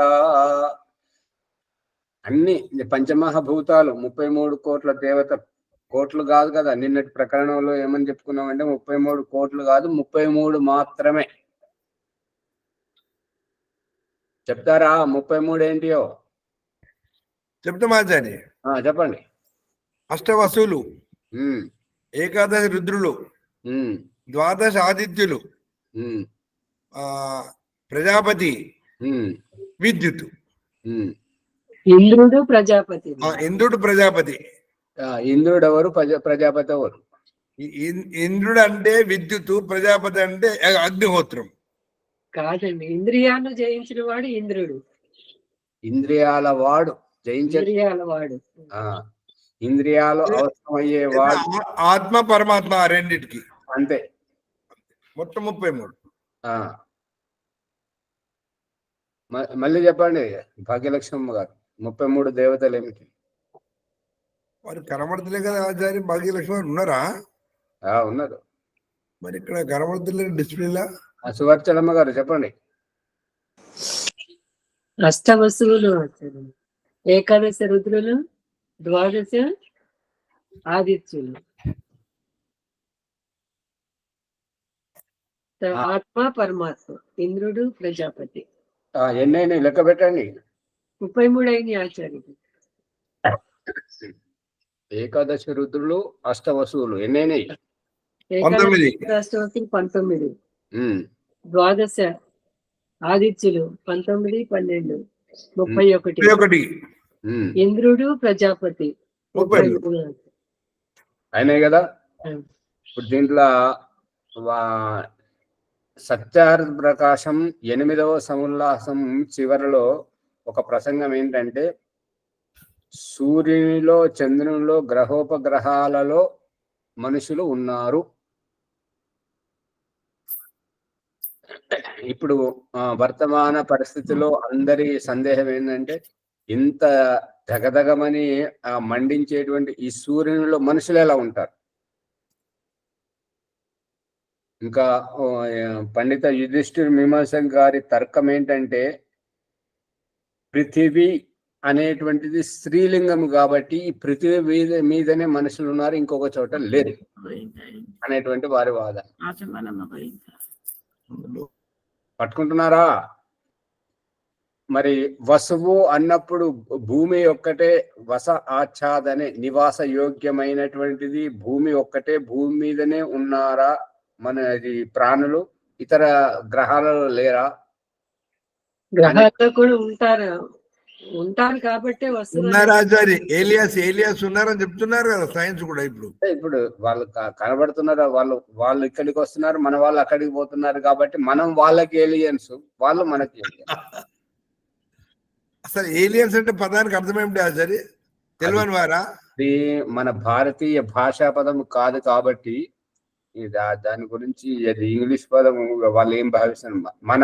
అన్ని పంచమహాభూతాలు 33 కోట్ల దేవత, కోట్లు కాదు కదా, నిన్నటి ప్రకరణంలో ఏమని చెప్పుకున్నామంటే 33 కోట్లు కాదు 33 మాత్రమే. చెప్తారా 33 ఏంటియో? చెప్తామాచారి. చెప్పండి. అష్టవసులు, ఏకాదశి రుద్రులు, ద్వాదశ ఆదిత్యులు, ప్రజాపతి, విద్యుత్. ఇంద్రుడు ప్రజాపతి. ఇంద్రుడు ప్రజాపతి. ఇంద్రుడు ఎవరు, ప్రజాపతి ఎవరు? ఇంద్రుడు అంటే విద్యుత్, ప్రజాపతి అంటే అగ్నిహోత్రం. కాదండి, ఇంద్రియాలను జయించిన వాడు ఇంద్రుడు. ఇంద్రియాల వాడు ఇంద్రియాల వాడు, ఇంద్రియాలు అవసరమయ్యే వాడు ఆత్మ పరమాత్మ రెండింటికి అంతే. మొత్తం 33. మళ్ళీ చెప్పండి భాగ్యలక్ష్మమ్మ గారు, 33 దేవతలు ఏమిటి? వారు కనబడతలే కదా ఆచార్య. భాగ్యలక్ష్మి ఉన్నారా? ఉన్నారు. మరి ఇక్కడ కనబడతలేదు డిస్ప్లేలా. సువర్చలమ్మ గారు చెప్పండి. అష్టవసువులు, ఏకాదశ రుద్రులు, ద్వాదశ ఆదిత్యులు, ఆత్మ పరమాత్మ, ఇంద్రుడు ప్రజాపతి. ఎన్నైనా లెక్క పెట్టండి. 33 అయిన ఆచార్యుడు. ఏకాదశి రుద్రులు, అష్టవసువులు ఎన్నైనాయి? 19. అష్టవసులు 19, ద్వాదశ ఆదిత్యులు 19, 12, 31, ఇంద్రుడు ప్రజాపతి 33 అయినాయి కదా. ఇప్పుడు దీంట్లో సత్యార్ ప్రకాశం 8వ సముల్లాసం చివరిలో ఒక ప్రసంగం ఏంటంటే, సూర్యునిలో, చంద్రునిలో, గ్రహోపగ్రహాలలో మనుషులు ఉన్నారు. ఇప్పుడు వర్తమాన పరిస్థితిలో అందరి సందేహం ఏంటంటే, ఇంత దగదగమని మండించేటువంటి ఈ సూర్యునిలో మనుషులు ఎలా ఉంటారు? ఇంకా పండిత యుధిష్ఠిర్ మీమాంస గారి తర్కం ఏంటంటే, పృథివీ అనేటువంటిది స్త్రీలింగం కాబట్టి ఈ పృథివీ మీదనే మనుషులు ఉన్నారు, ఇంకొక చోట లేరు అనేటువంటి వారి వాదన. పట్టుకుంటున్నారా? మరి వసువు అన్నప్పుడు భూమి ఒక్కటే వస ఆచ్ఛాదనే నివాస యోగ్యమైనటువంటిది భూమి ఒక్కటే. భూమి మీదనే ఉన్నారా మన ప్రాణులు? ఇతర గ్రహాలలో లేరా? గ్రహాల్లో కూడా ఉంటారు కాబట్టి ఉన్నారు ఆచార్య. ఏలియాస్ ఉన్నారని చెప్తున్నారు కదా సైన్స్ కూడా. ఇప్పుడు వాళ్ళు కనబడుతున్నారు, వాళ్ళు ఇక్కడికి వస్తున్నారు, మన వాళ్ళు అక్కడికి పోతున్నారు కాబట్టి మనం వాళ్ళకి ఏలియన్స్, వాళ్ళు మనకి ఏలియన్స్. అసలు ఏలియన్స్ అంటే పదానికి అర్థమేమిటి ఆచార్య? తెలియని వారా? ఇది మన భారతీయ భాషా పదం కాదు కాబట్టి దాని గురించి అది ఇంగ్లీష్ పదం వాళ్ళు ఏం భావిస్తారు. మన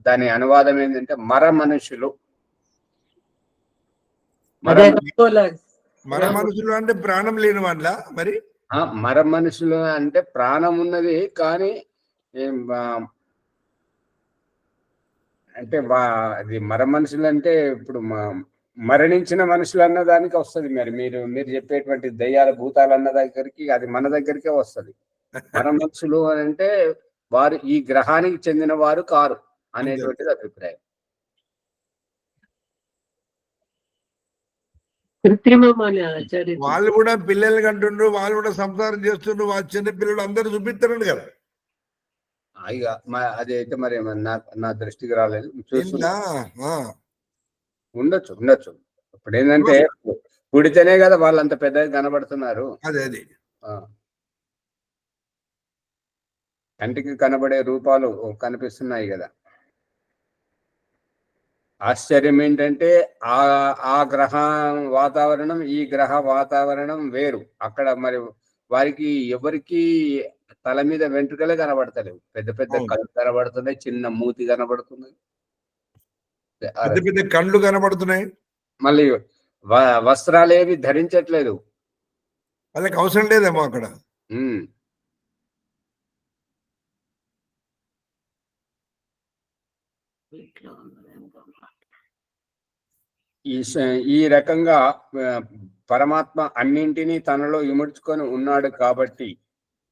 దాని అనువాదం ఏంటంటే మర మనుషులు. మర మనుషులు అంటే ప్రాణం లేని వాళ్ళ? మరి మర మనుషులు అంటే ప్రాణం ఉన్నది కానీ అంటే అది మర మనుషులు అంటే ఇప్పుడు మరణించిన మనుషులు అన్న దానికి వస్తుంది. మరి మీరు చెప్పేటువంటి దయ్యాల భూతాలు అన్న దగ్గరికి అది మన దగ్గరికే వస్తుంది. మర మనుషులు అని అంటే వారు ఈ గ్రహానికి చెందిన వారు కారు అనేటువంటిది అభిప్రాయం. వాళ్ళు కూడా పిల్లలు కంటుండ్రు, వాళ్ళు కూడా సంసారం చేస్తుండ్రు, వాళ్ళ చిన్న పిల్లలు అందరూ చూపిస్తారండి కదా. అది అయితే మరి నా దృష్టికి రాలేదు. ఉండొచ్చు. ఇప్పుడు ఏంటంటే పుడితేనే కదా వాళ్ళు అంత పెద్దగా కనబడుతున్నారు. అదే కంటికి కనబడే రూపాలు కనిపిస్తున్నాయి కదా. ఆశ్చర్యం ఏంటంటే ఆ గ్రహ వాతావరణం ఈ గ్రహ వాతావరణం వేరు. అక్కడ మరి వారికి ఎవరికి తల మీద వెంట్రుకలే కనబడతలేవు, పెద్ద పెద్ద కళ్ళు కనబడుతున్నాయి, చిన్న మూతి కనబడుతున్నాయి, పెద్ద పెద్ద కళ్ళు కనబడుతున్నాయి. మళ్ళీ వస్త్రాలు ఏవి ధరించట్లేదు, వాళ్ళకి అవసరం లేదేమో అక్కడ. ఈ రకంగా పరమాత్మ అన్నింటినీ తనలో ఇముడ్చుకొని ఉన్నాడు కాబట్టి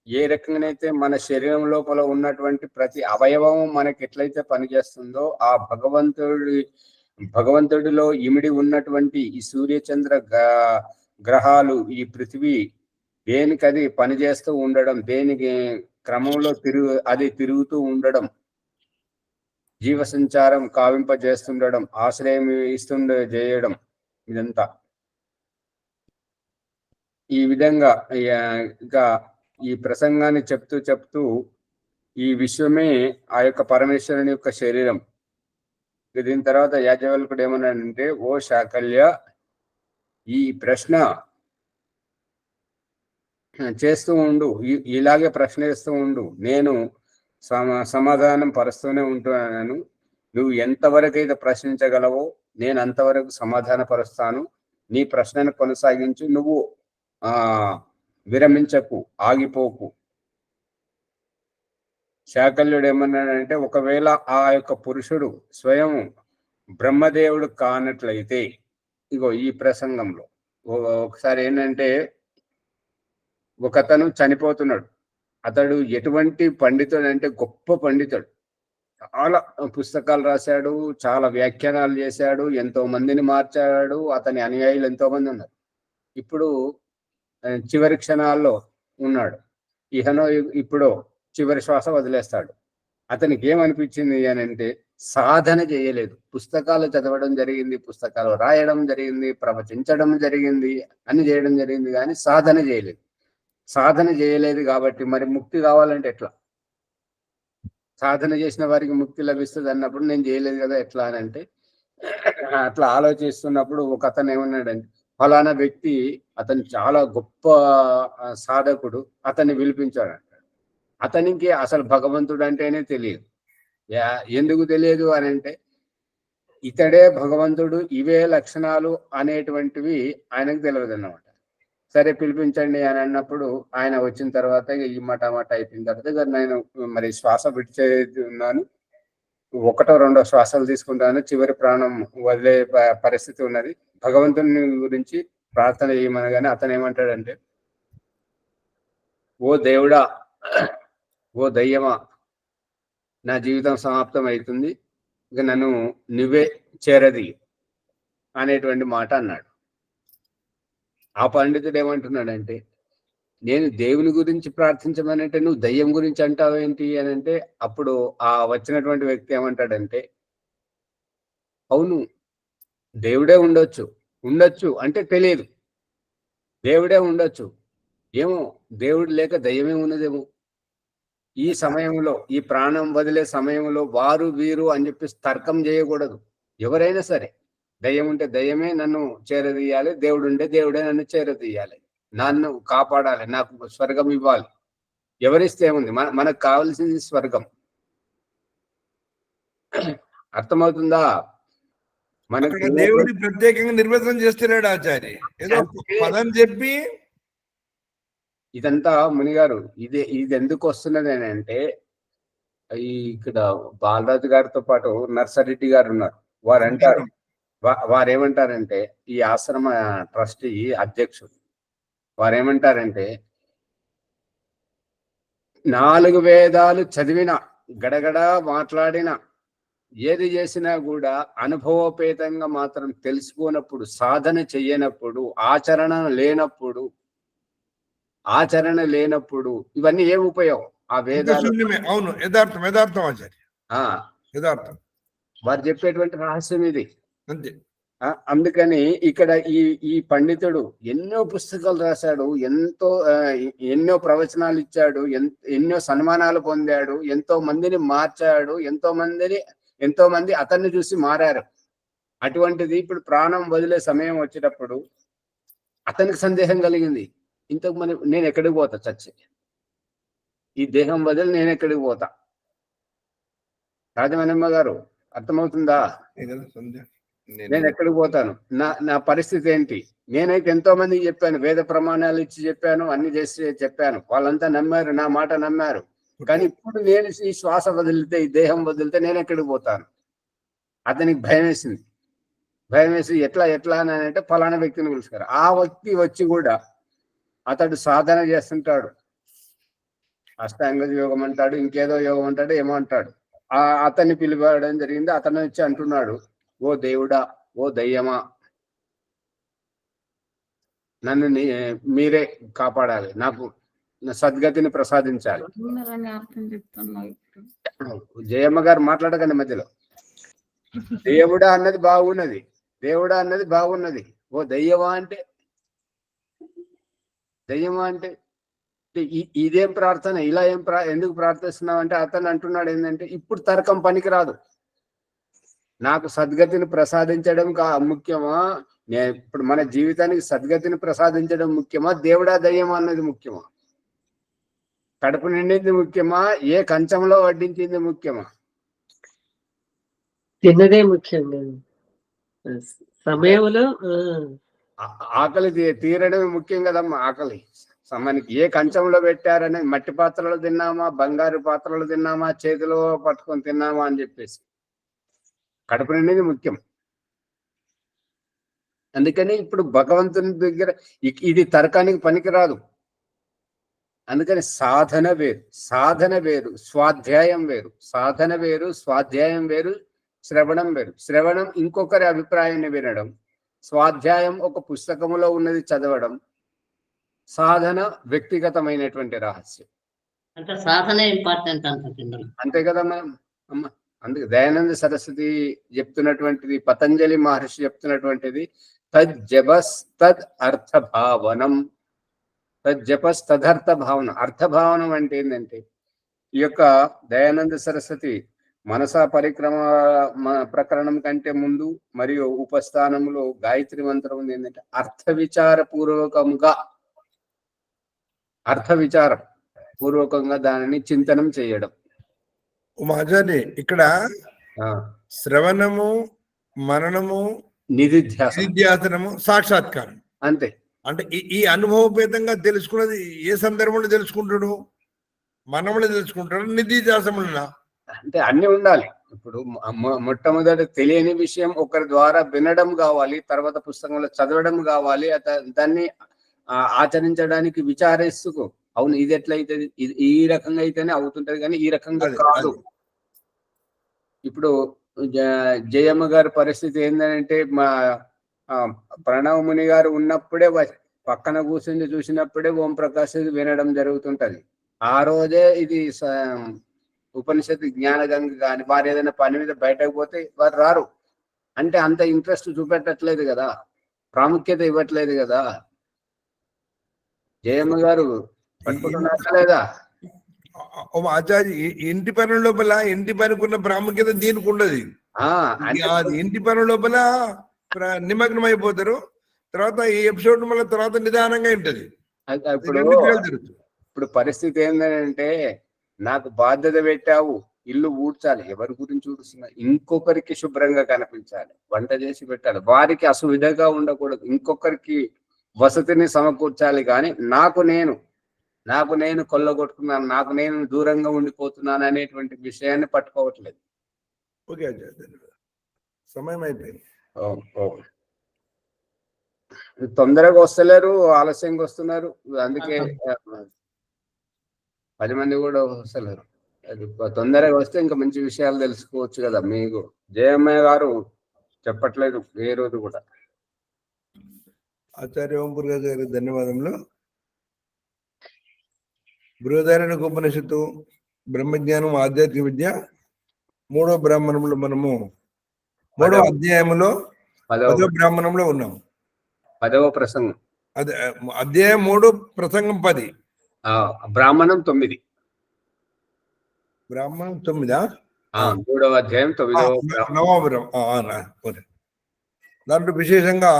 ఏ రకంగానైతే మన శరీరం లోపల ఉన్నటువంటి ప్రతి అవయవం మనకి ఎట్లయితే పనిచేస్తుందో ఆ భగవంతుడిలో ఇమిడి ఉన్నటువంటి ఈ సూర్యచంద్ర గ్రహాలు ఈ పృథివీ దేనికది పనిచేస్తూ ఉండడం, దేనికి క్రమంలో తిరుగుతూ ఉండడం, జీవ సంచారం కావింపజేస్తుండడం, ఆశ్రయం చేయడం, ఇదంతా ఈ విధంగా ఇంకా ఈ ప్రసంగాన్ని చెప్తూ ఈ విశ్వమే ఆ యొక్క పరమేశ్వరుని యొక్క శరీరం. దీని తర్వాత యాజ్ఞవల్కుడు ఏమన్నాడంటే, ఓ శాకల్య, ఈ ప్రశ్న చేస్తూ ఉండు, ఇలాగే ప్రశ్న వేస్తూ ఉండు, నేను సమాధానం పరుస్తూనే ఉంటున్నాను. నువ్వు ఎంతవరకు అయితే ప్రశ్నించగలవో నేను అంతవరకు సమాధాన పరుస్తాను. నీ ప్రశ్నను కొనసాగించు, నువ్వు విరమించకు, ఆగిపోకు. శాకల్యుడు ఏమన్నాడంటే, ఒకవేళ ఆ యొక్క పురుషుడు స్వయం బ్రహ్మదేవుడు కానట్లయితే, ఇగో ఈ ప్రసంగంలో ఒకసారి ఏంటంటే ఒకతను చనిపోతున్నాడు. అతడు ఎటువంటి పండితుడు అంటే గొప్ప పండితుడు, చాలా పుస్తకాలు రాశాడు, చాలా వ్యాఖ్యానాలు చేశాడు, ఎంతో మందిని మార్చాడు, అతని అనుయాయులు ఎంతో మంది ఉన్నారు. ఇప్పుడు చివరి క్షణాల్లో ఉన్నాడు, ఇప్పుడు చివరి శ్వాస వదిలేస్తాడు. అతనికి ఏమనిపించింది అని అంటే, సాధన చేయలేదు. పుస్తకాలు చదవడం జరిగింది, పుస్తకాలు రాయడం జరిగింది, ప్రవచించడం జరిగింది, అన్ని చేయడం జరిగింది, కానీ సాధన చేయలేదు. సాధన చేయలేదు కాబట్టి మరి ముక్తి కావాలంటే ఎట్లా? సాధన చేసిన వారికి ముక్తి లభిస్తుంది అన్నప్పుడు నేను చేయలేదు కదా ఎట్లా అని అంటే, అట్లా ఆలోచిస్తున్నప్పుడు ఒక అతను ఏమన్నాడంటే, ఫలానా వ్యక్తి అతను చాలా గొప్ప సాధకుడు, అతన్ని పిలిపించాడు అంటాడు. అతనికి అసలు భగవంతుడు అంటేనే తెలియదు. ఎందుకు తెలియదు అని అంటే, ఇతడే భగవంతుడు, ఇవే లక్షణాలు అనేటువంటివి ఆయనకు తెలియదు అన్నమాట. సరే పిలిపించండి అని అన్నప్పుడు ఆయన వచ్చిన తర్వాత ఈ మాట అయిపోయిన తర్వాత నేను మరి శ్వాస విడిచేది ఉన్నాను, ఒకటో రెండో శ్వాసలు తీసుకుంటాను, చివరి ప్రాణం వదిలే పరిస్థితి ఉన్నది. భగవంతుని గురించి ప్రార్థన చేయమనగానే అతను ఏమంటాడంటే, ఓ దేవుడా, ఓ దయ్యమా, నా జీవితం సమాప్తం అవుతుంది, ఇక నన్ను నువ్వే చేరది అనేటువంటి మాట అన్నాడు. ఆ పండితుడు ఏమంటున్నాడంటే, నేను దేవుని గురించి ప్రార్థించమనంటే నువ్వు దయ్యం గురించి అంటావేంటి అని అంటే, అప్పుడు ఆ వచ్చినటువంటి వ్యక్తి ఏమంటాడంటే, అవును దేవుడే ఉండొచ్చు అంటే తెలియదు, దేవుడే ఉండొచ్చు, ఏమో దేవుడు లేక దయ్యమే ఉన్నదేమో. ఈ సమయంలో, ఈ ప్రాణం వదిలే సమయంలో వారు వీరు అని చెప్పి తర్కం చేయకూడదు. ఎవరైనా సరే, దయ్యం ఉంటే దయ్యమే నన్ను చేరదీయాలి, దేవుడు ఉంటే దేవుడే నన్ను చేరదీయాలి, నన్ను కాపాడాలి, నాకు స్వర్గం ఇవ్వాలి. ఎవరిస్తే ఏముంది, మనకు కావాల్సింది స్వర్గం. అర్థమవుతుందా? మనకు దేవుడి ప్రత్యేకంగా నిర్వచనం చేస్తున్నాడు ఆచార్య, ఏదో పదం చెప్పి. ఇదంతా మునిగారు ఇది ఎందుకు వస్తున్నది అని అంటే, ఇక్కడ బాలరాజు గారితో పాటు నర్సరెడ్డి గారు ఉన్నారు. వారు అంటారు, వారేమంటారంటే, ఈ ఆశ్రమ ట్రస్టీ అధ్యక్షుడు వారేమంటారంటే, 4 వేదాలు చదివిన, గడగడ మాట్లాడిన, ఏది చేసినా కూడా అనుభవపేతంగా మాత్రం తెలుసుకోనప్పుడు, సాధన చెయ్యనప్పుడు, ఆచరణ లేనప్పుడు ఇవన్నీ ఏం ఉపయోగం? ఆ వేదాలు అవును, యథార్థం ఆచార్య, యథార్థం వారు చెప్పేటువంటి రహస్యం ఇది. అంతే. అందుకని ఇక్కడ ఈ పండితుడు ఎన్నో పుస్తకాలు రాశాడు, ఎన్నో ప్రవచనాలు ఇచ్చాడు, ఎన్నో సన్మానాలు పొందాడు, ఎంతో మందిని మార్చాడు, ఎంతో మంది అతన్ని చూసి మారారు. అటువంటిది ఇప్పుడు ప్రాణం వదిలే సమయం వచ్చేటప్పుడు అతనికి సందేహం కలిగింది, ఇంతకు నేను ఎక్కడికి పోతా, చచ్చి ఈ దేహం వదిలి నేను ఎక్కడికి పోతా? రాజమణమ్మ గారు, అర్థమవుతుందా? నేను ఎక్కడికి పోతాను, నా పరిస్థితి ఏంటి? నేనైతే ఎంతో మందికి చెప్పాను, వేద ప్రమాణాలు ఇచ్చి చెప్పాను, అన్ని చేసి చెప్పాను, వాళ్ళంతా నమ్మారు, నా మాట నమ్మారు. కానీ ఇప్పుడు నేను ఈ శ్వాస వదిలితే, ఈ దేహం వదిలితే నేను ఎక్కడికి పోతాను? అతనికి భయం వేసి ఎట్లా అని అంటే, ఫలానా వ్యక్తిని పిలుచుకారు. ఆ వ్యక్తి వచ్చి కూడా అతడు సాధన చేస్తుంటాడు, అష్టాంగ యోగం అంటాడు, ఇంకేదో యోగం అంటాడు, ఏమో అంటాడు. అతన్ని పిలవడం జరిగింది. అతను వచ్చి అంటున్నాడు, ఓ దేవుడా, ఓ దయ్యమా, నన్ను మీరే కాపాడాలి, నాకు సద్గతిని ప్రసాదించాలి. జయమ్మ గారు మాట్లాడకండి మధ్యలో. దేవుడా అన్నది బాగున్నది, ఓ దయ్యమా అంటే ఇదేం ప్రార్థన, ఇలా ఎందుకు ప్రార్థిస్తున్నావు అంటే, అతను అంటున్నాడు ఏంటంటే, ఇప్పుడు తర్కం పనికిరాదు, నాకు సద్గతిని ప్రసాదించడం ముఖ్యమా, ఇప్పుడు మన జీవితానికి సద్గతిని ప్రసాదించడం ముఖ్యమా, దేవుడా దయ్యమా అన్నది ముఖ్యమా? కడుపు నిండింది ముఖ్యమా, ఏ కంచంలో వడ్డించింది ముఖ్యమా? తిన్నదే ముఖ్యం. సమయంలో ఆకలి తీరడమే ముఖ్యం కదమ్మా. ఆకలి మనకి ఏ కంచంలో పెట్టారనే, మట్టి పాత్రలో తిన్నామా, బంగారు పాత్రలో తిన్నామా, చేతిలో పట్టుకొని తిన్నామా అని చెప్పేసి కడుపు నిండింది ముఖ్యం. అందుకని ఇప్పుడు భగవంతుని దగ్గర ఇది తర్కానికి పనికిరాదు. అందుకని సాధన వేరు, స్వాధ్యాయం వేరు. సాధన వేరు, స్వాధ్యాయం వేరు, శ్రవణం వేరు. శ్రవణం ఇంకొకరి అభిప్రాయాన్ని వినడం, స్వాధ్యాయం ఒక పుస్తకములో ఉన్నది చదవడం, సాధన వ్యక్తిగతమైనటువంటి రహస్యం. అంటే సాధన ఇంపార్టెంట్ అంతే కదా మనం అమ్మ. అందుకే దయానంద సరస్వతి చెప్తున్నటువంటిది, పతంజలి మహర్షి చెప్తున్నటువంటిది, తజ్జపస్ తద్ అర్థభావనం. తజ్జపస్ తదర్థ భావన. అర్థభావనం అంటే ఏంటంటే, ఈ యొక్క దయానంద సరస్వతి మనసా పరిక్రమ ప్రకరణం కంటే ముందు మరియు ఉపస్థానంలో గాయత్రి మంత్రం ఉంది ఏంటంటే, అర్థ విచారం పూర్వకంగా దానిని చింతనం చేయడం. ఆచార్య, ఇక్కడ శ్రవణము, మననము, నిధిధ్యాసనము, సాక్షాత్కారం అంతే. అంటే ఈ అనుభవపేతంగా తెలుసుకున్నది ఏ సందర్భంలో తెలుసుకుంటాడు? మనములో తెలుసుకుంటాడు, నిధిధ్యాసములో? అంటే అన్ని ఉండాలి. ఇప్పుడు మొట్టమొదటి తెలియని విషయం ఒకరి ద్వారా వినడం కావాలి, తర్వాత పుస్తకంలో చదవడం కావాలి, దాన్ని ఆచరించడానికి విచారిస్తూ అవును ఇది ఎట్లయితే ఈ రకంగా అయితేనే అవుతుంటది కానీ ఈ రకంగా కాదు. ఇప్పుడు జయమ్మ గారి పరిస్థితి ఏంటంటే మా ప్రణవ్ ముని గారు ఉన్నప్పుడే పక్కన కూర్చుని చూసినప్పుడే ఓం ప్రకాష్ వినడం జరుగుతుంటది. ఆ రోజే ఇది ఉపనిషత్తు జ్ఞానగంగ కానీ వారు ఏదైనా పని మీద బయటకు పోతే వారు రారు. అంటే అంత ఇంట్రెస్ట్ చూపెట్టట్లేదు కదా, ప్రాముఖ్యత ఇవ్వట్లేదు కదా. జయమ్మ గారు పట్టుకుంటున్నారా లేదా? ఆచార్య ఇంటి పని లోపల ఇంటి పనికి ఉన్న ప్రాముఖ్యత దీనికి ఉండదు. ఇంటి పని లోపల నిమగ్నం అయిపోతారు. తర్వాత ఈ ఎపిసోడ్ మళ్ళీ తర్వాత నిదానంగా ఉంటది. ఇప్పుడు పరిస్థితి ఏంటంటే నాకు బాధ్యత పెట్టావు, ఇల్లు ఊడ్చాలి, ఎవరి గురించి ఊడుస్తున్నా, ఇంకొకరికి శుభ్రంగా కనిపించాలి, వంట చేసి పెట్టాలి, వారికి అసువిధగా ఉండకూడదు, ఇంకొకరికి వసతిని సమకూర్చాలి. కానీ నాకు నేను కొల్లగొట్టుకున్నాను, నాకు నేను దూరంగా ఉండిపోతున్నాను అనేటువంటి విషయాన్ని పట్టుకోవట్లేదు. ఓకే, సమయం అయిపోయింది. తొందరగా వస్తలేరు, ఆలస్యంగా వస్తున్నారు. అందుకే 10 మంది కూడా వస్తలేరు. అది తొందరగా వస్తే ఇంకా మంచి విషయాలు తెలుసుకోవచ్చు కదా. మీకు జయమ్మయ్య గారు చెప్పట్లేదు ఏ రోజు కూడా. ఆచార్య ఓం పురుష గారి ధన్యవాదములు. బృహదారణ్యక ఉపనిషత్తు బ్రహ్మజ్ఞానం ఆధ్యాత్మిక విద్య 3వ బ్రాహ్మణంలో మనము 3వ అధ్యాయంలో 10వ బ్రాహ్మణంలో ఉన్నాం. 10వ ప్రసంగం, అదే అధ్యాయం 3 ప్రసంగం 10, బ్రాహ్మణం 9. బ్రాహ్మణం 9, 3వ అధ్యాయం 9వ. దాంట్లో విశేషంగా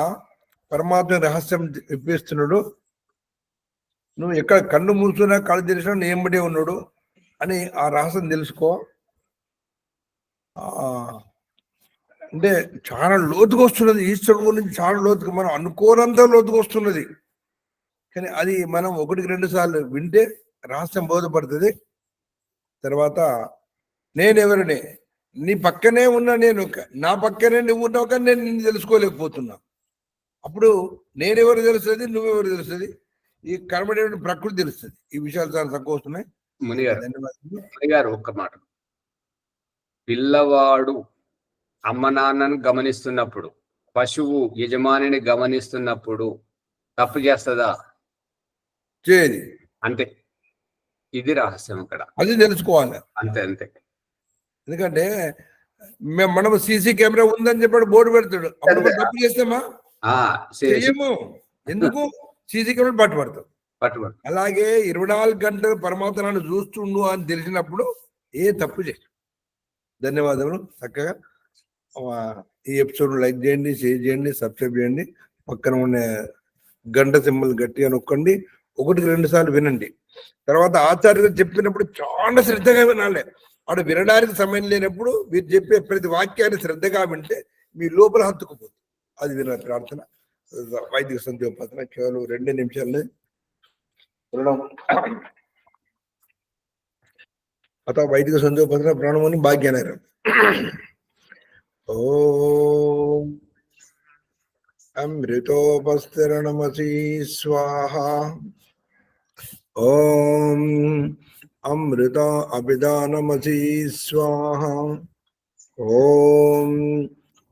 పరమాత్మ రహస్యం ఇప్పిస్తున్నాడు. నువ్వు ఎక్కడ కళ్ళు మూసుకున్నా కళ్ళు తెరిచినా నీ ఎంబడే ఉన్నాడు అని ఆ రహస్యం తెలుసుకో. అంటే చాలా లోతుగా వస్తున్నది ఈశ్వరుడు గురించి, చాలా లోతుగా, మనం అనుకోనంత లోతుగా వస్తున్నది. కానీ అది మనం 1-2 సార్లు వింటే రహస్యం బోధపడుతుంది. తర్వాత నేనెవరిని, నీ పక్కనే ఉన్నా నేను, నా పక్కనే నువ్వు ఉన్నావు కానీ నేను నిన్ను తెలుసుకోలేకపోతున్నా. అప్పుడు నేనెవరు తెలుస్తుంది, నువ్వెవరు తెలుస్తుంది, ఈ కర్మడేటువంటి ప్రకృతి తెలుస్తుంది. ఈ విషయాలు చాలా తక్కువ వస్తున్నాయి. మునిగారు ఒక్క మాట, పిల్లవాడు అమ్మ నాన్నను గమనిస్తున్నప్పుడు, పశువు యజమానిని గమనిస్తున్నప్పుడు తప్పు చేస్తుందా? చేయది. అంతే, ఇది రహస్యం ఇక్కడ, అది తెలుసుకోవాలి. అంతే అంతే. ఎందుకంటే మనం సీసీ కెమెరా ఉందని చెప్పాడు, బోర్డు పెడతాడు, అప్పుడు తప్పు చేస్తామా? చెయ్యము. ఎందుకు? సీసీ కెమెరా పట్టుబడతాం. అలాగే 24 గంటలు పరమాత్మను చూస్తుండు అని తెలిసినప్పుడు ఏ తప్పు చేయ. ధన్యవాదములు. చక్కగా ఈ ఎపిసోడ్ లైక్ చేయండి, షేర్ చేయండి, సబ్స్క్రైబ్ చేయండి. పక్కన ఉన్న గంట సింబల్ గట్టిగా నొక్కండి. 1-2 సార్లు వినండి. తర్వాత ఆచార్యులు చెప్పినప్పుడు చాలా శ్రద్ధగా వినాలి. అక్కడ వినడానికి సమయం లేనప్పుడు మీరు చెప్పే ప్రతి వాక్యాన్ని శ్రద్ధగా వింటే మీ లోపల హత్తుకుపోతుంది. అది విన ప్రార్థన. వైదిక సంధ్యోపాసన కేవలం 2 నిమిషాలు వినడం. అత వైదిక సంధ్యోపాసన ప్రాణమని భాగ్యనగరం. ఓం అమృతోపస్తరణమసి స్వాహ. ఓం అమృత అభిదానమసి స్వాహ. ఓం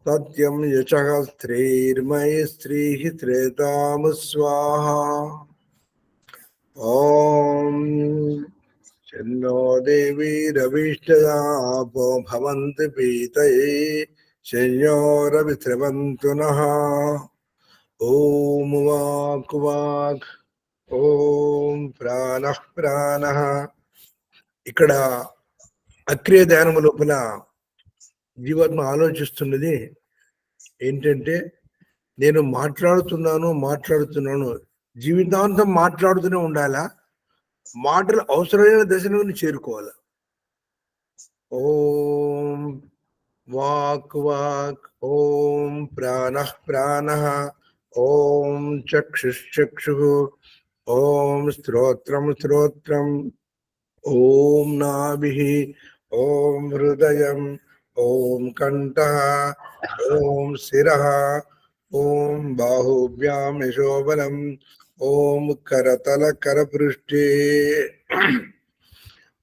సత్యం యశః స్త్రీర్మయి స్త్రీః త్రేతాము స్వాహ. ఓం చన్నో దేవీ రవిష్టయాపో భవంతి పీతయే శయ్యోరవిస్రవంతు నః. ఓం వాక్ వాక్, ఓం ప్రాణః ప్రాణః. ఇక్కడ అక్రియ ధ్యానము లోపల జీవాత్మ ఆలోచిస్తున్నది ఏంటంటే, నేను మాట్లాడుతున్నాను, జీవితాంతం మాట్లాడుతూనే ఉండాలా, మాటలు అవసరమైన దశను చేరుకోవాలి. ఓం వాక్ వాక్, ఓం ప్రాణః ప్రాణః, ఓం చక్షుశ్చక్షుః, ఓం శ్రోత్రం శ్రోత్రం, ఓం నాభిః, ఓం హృదయం, ఓం కంఠః, ఓం శిరః, ఓం బాహుభ్యాం యశోబలం, ఓం కరతల కరపృష్ఠే.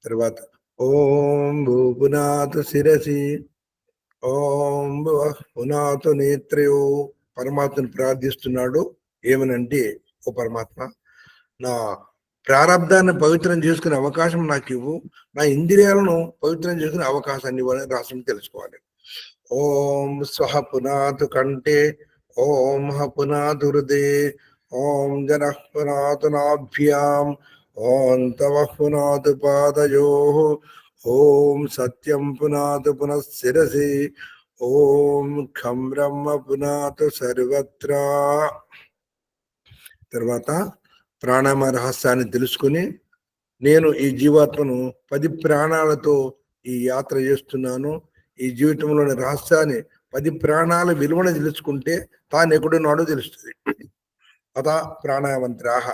తర్వాత ఓం భూపునాథ శిరసి, ఓం భువః పునాథ నేత్రయో. పరమాత్మను ప్రార్థిస్తున్నాడు. ఏమనంటే, ఓ పరమాత్మ, నా ప్రారంధాన్ని పవిత్రం చేసుకునే అవకాశం నాకు ఇవ్వు, నా ఇంద్రియాలను పవిత్రం చేసుకునే అవకాశాన్ని ఇవ్వని రాష్ట్రం తెలుసుకోవాలి. ఓం స్వహ పునాతు కంఠే, ఓం హ పునాతు హృదయే, ఓం జనః పునాతు నాభ్యాం, ఓం తవ పునాతు పాదయోః, ఓం సత్యం పునాతు పునః శిరసి, ఓం ఖం బ్రహ్మ పునాతు సర్వత్రా. తర్వాత ప్రాణాయామ రహస్యాన్ని తెలుసుకుని, నేను ఈ జీవాత్మను 10 ప్రాణాలతో ఈ యాత్ర చేస్తున్నాను. ఈ జీవితంలోని రహస్యాన్ని 10 ప్రాణాల విలువను తెలుసుకుంటే తాను ఎక్కడున్నాడో తెలుస్తుంది. అత ప్రాణాయామంత్రాః.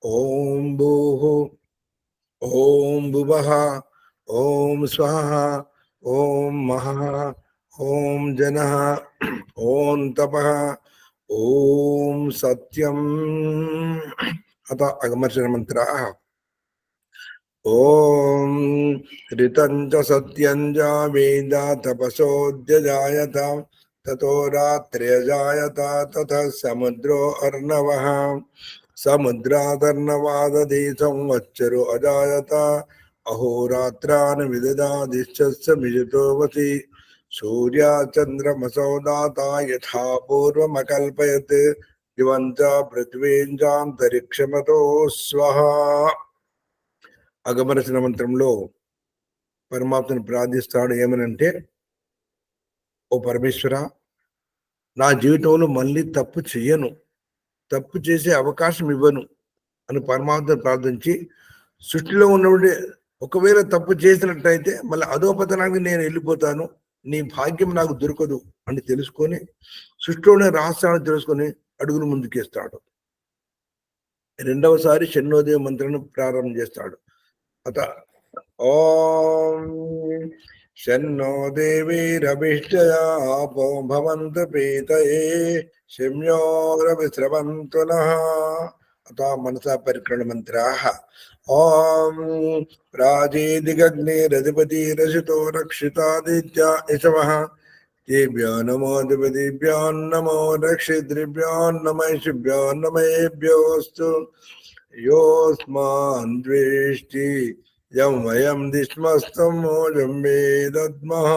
ఓం భూః, ఓం భువః, ఓం స్వః, ఓం మహః, ఓం జనః, ఓం తపః, ఓం సత్యం. అత అగమర్షణ మంత్రాః. ఓం ఋతం చ సత్యం చ వేద తపసోऽధ్యజాయత, తతో రాత్ర్యజాయత, తతః సముద్రో అర్ణవః, సముద్రాదర్ణవాదధి సంవత్సరో అజాయత, అహోరాత్రాన్ విదదాదిశ్చ మిజతో వసి, సూర్యచంద్రమసౌ దాతా యథా పూర్వమకల్పయత్, దివంచ పృథ్వీంచాంతరిక్షమతో స్వః. అగమరచన మంత్రంలో పరమాత్మను ప్రార్థిస్తాడు. ఏమనంటే, ఓ పరమేశ్వర, నా జీవితంలో మళ్ళీ తప్పు చెయ్యను, తప్పు చేసే అవకాశం ఇవ్వను అని పరమాత్మను ప్రార్థించి, సృష్టిలో ఉన్నప్పుడు ఒకవేళ తప్పు చేసినట్టయితే మళ్ళీ అధోపతనానికి నేను వెళ్ళిపోతాను, నీ భాగ్యం నాకు దొరకదు అని తెలుసుకొని, సృష్టిలోని రహస్యాన్ని తెలుసుకొని అడుగులు ముందుకేస్తాడు. రెండవసారి షణ్ణోదయ మంత్రాన్ని ప్రారంభం చేస్తాడు. అత ఓం షన్నో దేవీరభిష్టయా ఆపో భవంతు పీతయే, శమ్యోరవిస్రవంతు నః. అత మనసా పరిక్రమణ మంత్రాః. ఓం ప్రాజేదిగగ్నిరధిపతిరసితో రక్షితాదిత్యా యశవః, తేభ్యో నమోధిపతిభ్యో నమో రక్షితృభ్యో నమైషిభ్యో నమేభ్యోస్తు. యోస్మాన్ ద్వేష్టి యం వయం దిష్మస్తం మోజం వేదద్మః.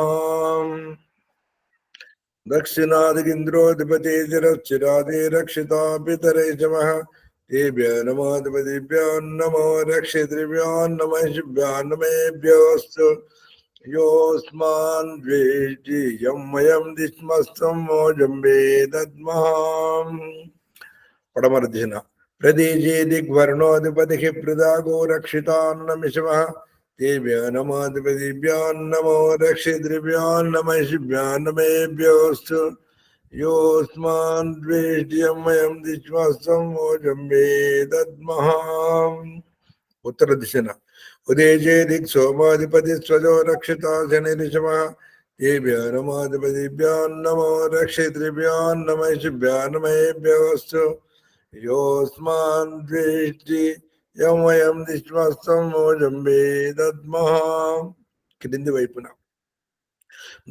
దక్షిణాదిగింద్రోధిపతి చిరశ్చిరాది రక్షితా పితరే శమః, తేభ్యో నమోధిపతిభ్యో నమో రక్షితృభ్యో నమైషిభ్యో నమేభ్యోస్తు. యోస్మాన్ ద్వేష్టి యం వయం దిష్మస్తం మోజం వేదద్మః. పడమర దిశన ప్రదేశే దిగ్వర్ణోధిపతి పృథాగో రక్షితాన్నమిషమః, తేభ్యో నమోధిపతిభ్యో నమో రక్షితృభ్యో నమైషిభ్యో నమేభ్యోస్తు. యోస్మాన్ ద్వేష్ట్యం వయం దిష్మస్తం మోజం వేదద్మః. ఉత్తర దిశన ఉదేశే దిక్ సోమాధిపతి స్వజో రక్షితా శనిరిషమః, తేభ్యో నమోధిపతిభ్యో నమో రక్షితృభ్యో నమైషిభ్యో నమేభ్యోస్తు. యోస్మాన్ ద్వేష్టి యం వయం దిష్మస్తం మోజం వేదద్మః. క్రింది వైపున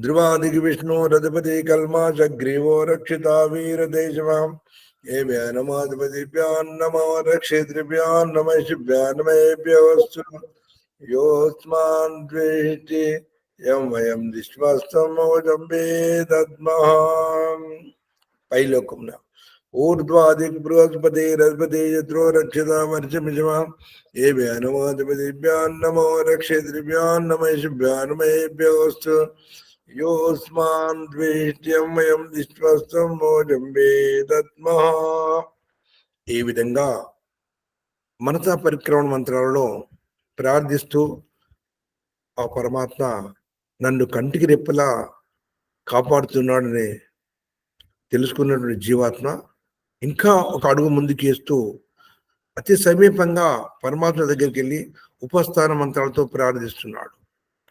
ధ్రువాదికి విష్ణు రధిపతి కల్మాచగ్రీవో రక్షితా వీరదేశమః, ఏభ్యో నమోధిపతిభ్యో నమో రక్షితృభ్యో నమైషిభ్యో నమేభ్యోస్తు. యోస్మాన్ ద్వేష్టి యం వయం దిష్మస్తం మోజం వేదద్మః. పైలోకమున ఊర్ధ్వాదిక్ బృహస్పతి రధిపతి యత్రో రక్షితా వర్షమిషమః, ఏభ్యో నమోధిపతిభ్యో నమో రక్షితృభ్యో నమైషిభ్యో నమేభ్యోస్తు. యోస్మాన్ ద్వేష్ట్యం వయం దిష్మస్తం మోజం వేదద్మః. ఈ విధంగా మనసా పరిక్రమణ మంత్రాలలో ప్రార్థిస్తూ, ఆ పరమాత్మ నన్ను కంటికి రెప్పలా కాపాడుతున్నాడని తెలుసుకున్నటువంటి జీవాత్మ ఇంకా ఒక అడుగు ముందుకేస్తూ అతి సమీపంగా పరమాత్మ దగ్గరికి వెళ్ళి ఉపస్థాన మంత్రాలతో ప్రార్థిస్తున్నాడు.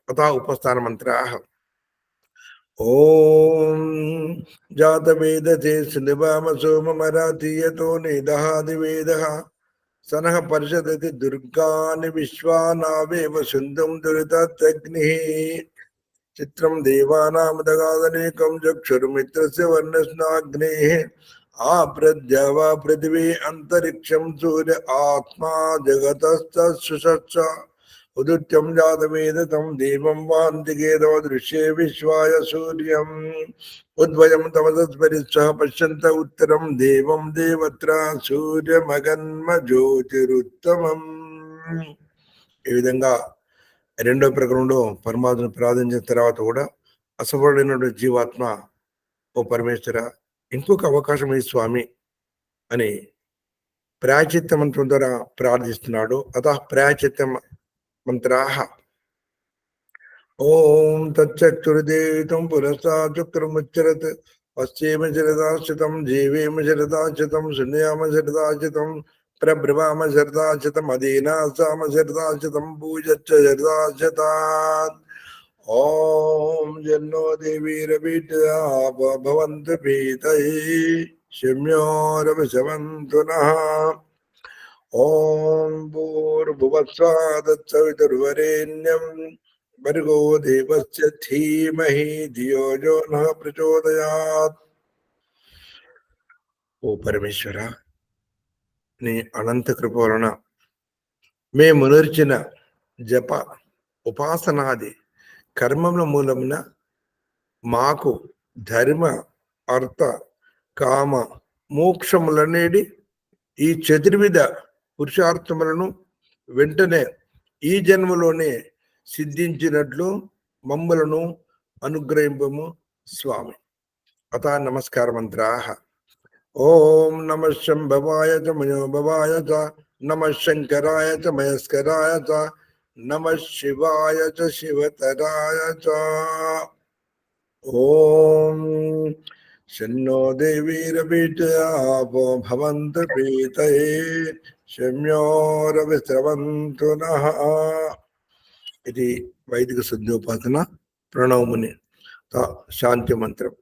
అత ఉపస్థాన మంత్రాః. ఓం జాతవేదతే శృణవామ సోమమరాతీయతో నిదహాదివేదః సనః పరిషదతి దుర్గాని విశ్వానావేవ సుందం దురితాగ్ని చిత్రం దేవానామదగాదనేకం చక్షుర్మిత్రస్య వర్ణస్నాగ్నే ఆప్రద్యావా పృథివీ అంతరిక్షం సూర్య ఆత్మా జగతస్తశుషచ్చ ఉదిత్యం జాతవేదతం దేవం వాంతికేదో దృశ్యే విశ్వాయ సూర్యం ఉద్వయం తమసస్పరిశ్చః పశ్యంత ఉత్తరం దేవం దేవత్ర సూర్యమగన్మ జ్యోతిరుత్తమం. ఈ విధంగా రెండో ప్రకరణంలో పరమాత్మను ప్రార్థించిన తర్వాత కూడా అసఫలమైనటువంటి జీవాత్మ, ఓ పరమేశ్వర ఇంకొక అవకాశం ఈ స్వామి అని ప్రాయచిత్త మంత్రం ద్వారా ప్రార్థిస్తున్నాడు. అతః ప్రాయచిత్త మంత్రాః ఓం తచ్చక్షుర్దేవితం పురస్తా శుక్రముచ్చరత్ పశ్చేమ శరదాశ్రితం జీవేమ శరదాశ్రితం శూన్యామ శరదాశ్రితం ప్రభ్రవామ శరదాశ్రితం అధీనాసామ శరదాశ్రితం పూజచ్చ శరదాశ్రితాత్. ఓం జన్నో దేవీరవిద్యా భవంతు పీతయే శమ్యోరవిశవంతు నః. ఓం భూర్భువస్వాదత్సవితుర్వరేణ్యం భర్గో దేవస్య ధీమహి ధియో యో నః ప్రచోదయాత్. ఓ పరమేశ్వర, నీ అనంత కృప వలన మేము నేర్చిన జప ఉపాసనాది కర్మముల మూలమున మాకు ధర్మ అర్థ కామ మోక్షములనేది ఈ చతుర్విధ పురుషార్థములను వెంటనే ఈ జన్మలోనే సిద్ధించినట్లు మమ్మలను అనుగ్రహింపము స్వామి. అతా నమస్కార మంత్రాః. ఓం నమః శంభవాయ చ మయోభవాయ చ నమః శంకరాయ చ మయస్కరాయ చ నమః శివాయ చ శివతరాయ చ. ఓం శన్నో దేవీరవిద్యా భవంతు ప్రీతయే శమ్యోరవిస్రవంతు నః. ఇది వైదిక శుద్ధోపాసన ప్రణవముని శాంతి మంత్రం.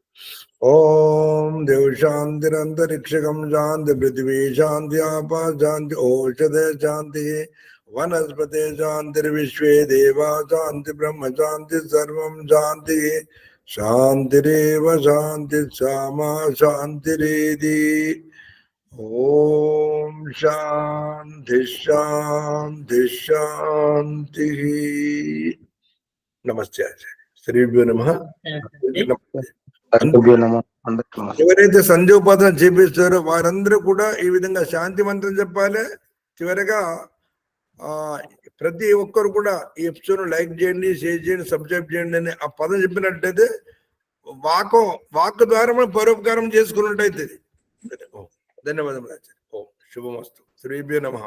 ఓం దేవ శాంతిరంతరిక్షకం శాంతి పృథివీ శాంతి ఆపా శాంతి ఓషధ శాంతి వనస్పతే శాంతిర్విశ్వే దేవా శాంతి బ్రహ్మ శాంతి సర్వం శాంతి శాంతిరేవ శాంతి సామా శాంతిరేది. ఓం శాంతి శాంతి శాంతి. నమస్తే ఆచార్య. శ్రీభ్యో నమః. ఎవరైతే సంధ్యోపాసన చేపిస్తారో వారందరూ కూడా ఈ విధంగా శాంతి మంత్రం చెప్పాలి. చివరిగా ప్రతి ఒక్కరు కూడా ఈ ఎపిసోడ్ లైక్ చేయండి, షేర్ చేయండి, సబ్స్క్రైబ్ చేయండి అని ఆ పదం చెప్పినట్టయితే వాక్ ద్వారా మనం పరోపకారం చేసుకున్నట్టయితే. ధన్యవాదములు ఆచార్య. ఓం శుభమస్తు. శ్రీభ్యో నమః.